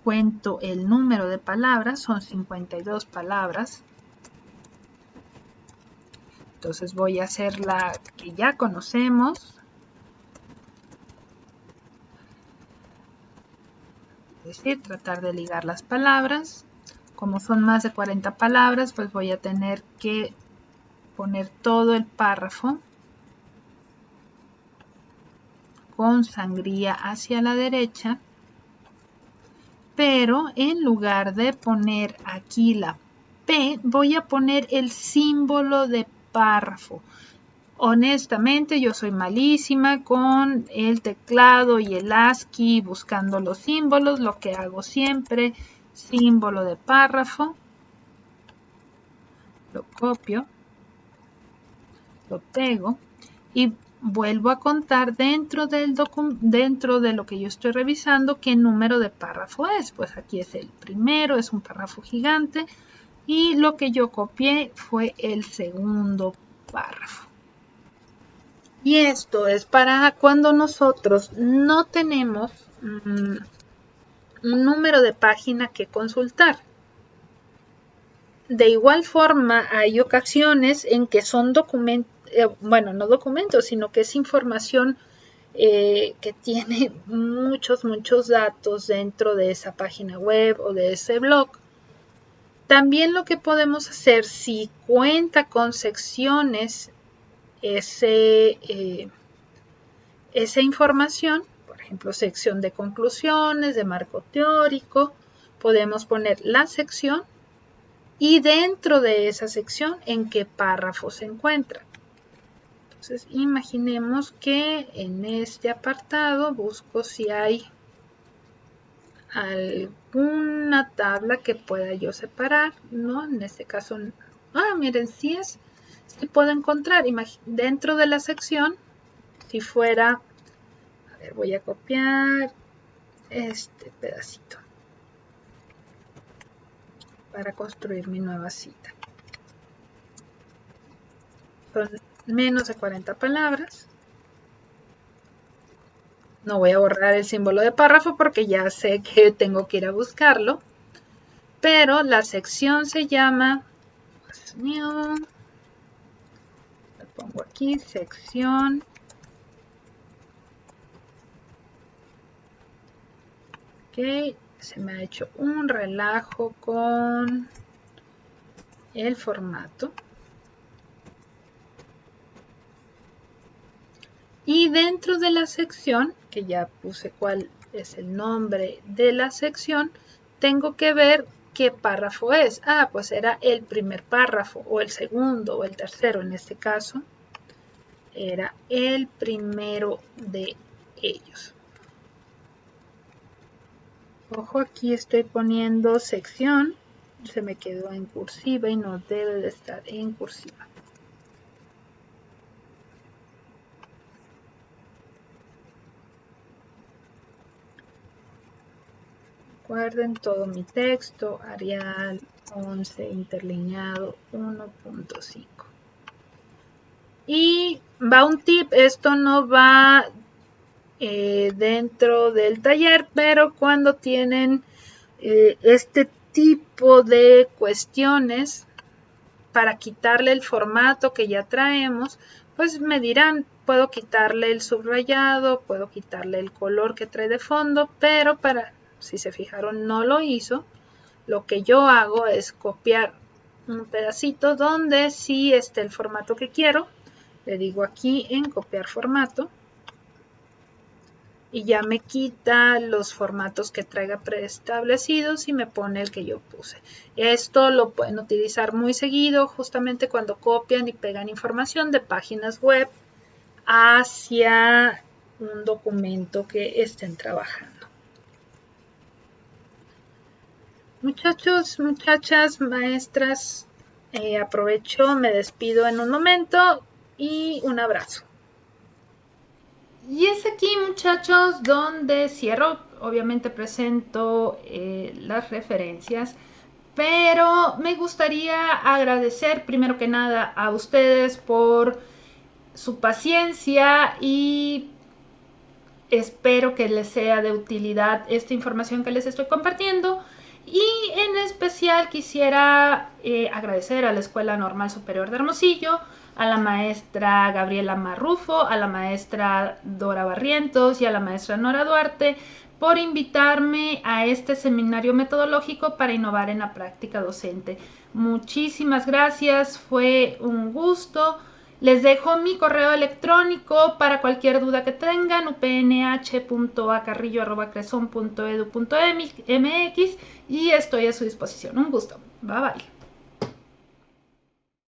Cuento el número de palabras, son 52 palabras. Entonces voy a hacer la que ya conocemos. Es decir, tratar de ligar las palabras. Como son más de 40 palabras, pues voy a tener que poner todo el párrafo con sangría hacia la derecha. Pero en lugar de poner aquí la P, voy a poner el símbolo de párrafo. Honestamente, yo soy malísima con el teclado y el ASCII buscando los símbolos. Lo que hago siempre, símbolo de párrafo, lo copio, lo pego y vuelvo a contar dentro de lo que yo estoy revisando qué número de párrafo es. Pues aquí es el primero, es un párrafo gigante y lo que yo copié fue el segundo párrafo. Y esto es para cuando nosotros no tenemos un número de página que consultar. De igual forma, hay ocasiones en que son documentos, bueno, no documentos, sino que es información que tiene muchos datos dentro de esa página web o de ese blog. También lo que podemos hacer, si cuenta con secciones esa información, por ejemplo, sección de conclusiones, de marco teórico, podemos poner la sección y dentro de esa sección en qué párrafo se encuentra. Entonces, imaginemos que en este apartado busco si hay alguna tabla que pueda yo separar, ¿no? En este caso, miren, sí puedo encontrar dentro de la sección, si fuera, a ver, voy a copiar este pedacito para construir mi nueva cita. Son menos de 40 palabras. No voy a borrar el símbolo de párrafo porque ya sé que tengo que ir a buscarlo. Pero la sección se llama, Dios mío, lo pongo aquí, sección. Ok, se me ha hecho un relajo con el formato. Y dentro de la sección, que ya puse cuál es el nombre de la sección, tengo que ver qué párrafo es. Pues era el primer párrafo, o el segundo, o el tercero en este caso. Era el primero de ellos. Ojo, aquí estoy poniendo sección. Se me quedó en cursiva y no debe de estar en cursiva. Recuerden todo mi texto, Arial 11 interlineado 1.5. Y va un tip, esto no va dentro del taller, pero cuando tienen este tipo de cuestiones, para quitarle el formato que ya traemos, pues me dirán, puedo quitarle el subrayado, puedo quitarle el color que trae de fondo, pero si se fijaron, no lo hizo. Lo que yo hago es copiar un pedacito donde sí esté el formato que quiero. Le digo aquí en copiar formato. Y ya me quita los formatos que traiga preestablecidos y me pone el que yo puse. Esto lo pueden utilizar muy seguido, justamente cuando copian y pegan información de páginas web hacia un documento que estén trabajando. Muchachos, muchachas, maestras, aprovecho, me despido en un momento y un abrazo. Y es aquí, muchachos, donde cierro. Obviamente presento las referencias, pero me gustaría agradecer primero que nada a ustedes por su paciencia y espero que les sea de utilidad esta información que les estoy compartiendo. Y en especial quisiera agradecer a la Escuela Normal Superior de Hermosillo, a la maestra Gabriela Marrufo, a la maestra Dora Barrientos y a la maestra Nora Duarte por invitarme a este seminario metodológico para innovar en la práctica docente. Muchísimas gracias, fue un gusto. Les dejo mi correo electrónico para cualquier duda que tengan, upnh.acarrillo@cresson.edu.mx, y estoy a su disposición. Un gusto. Bye bye.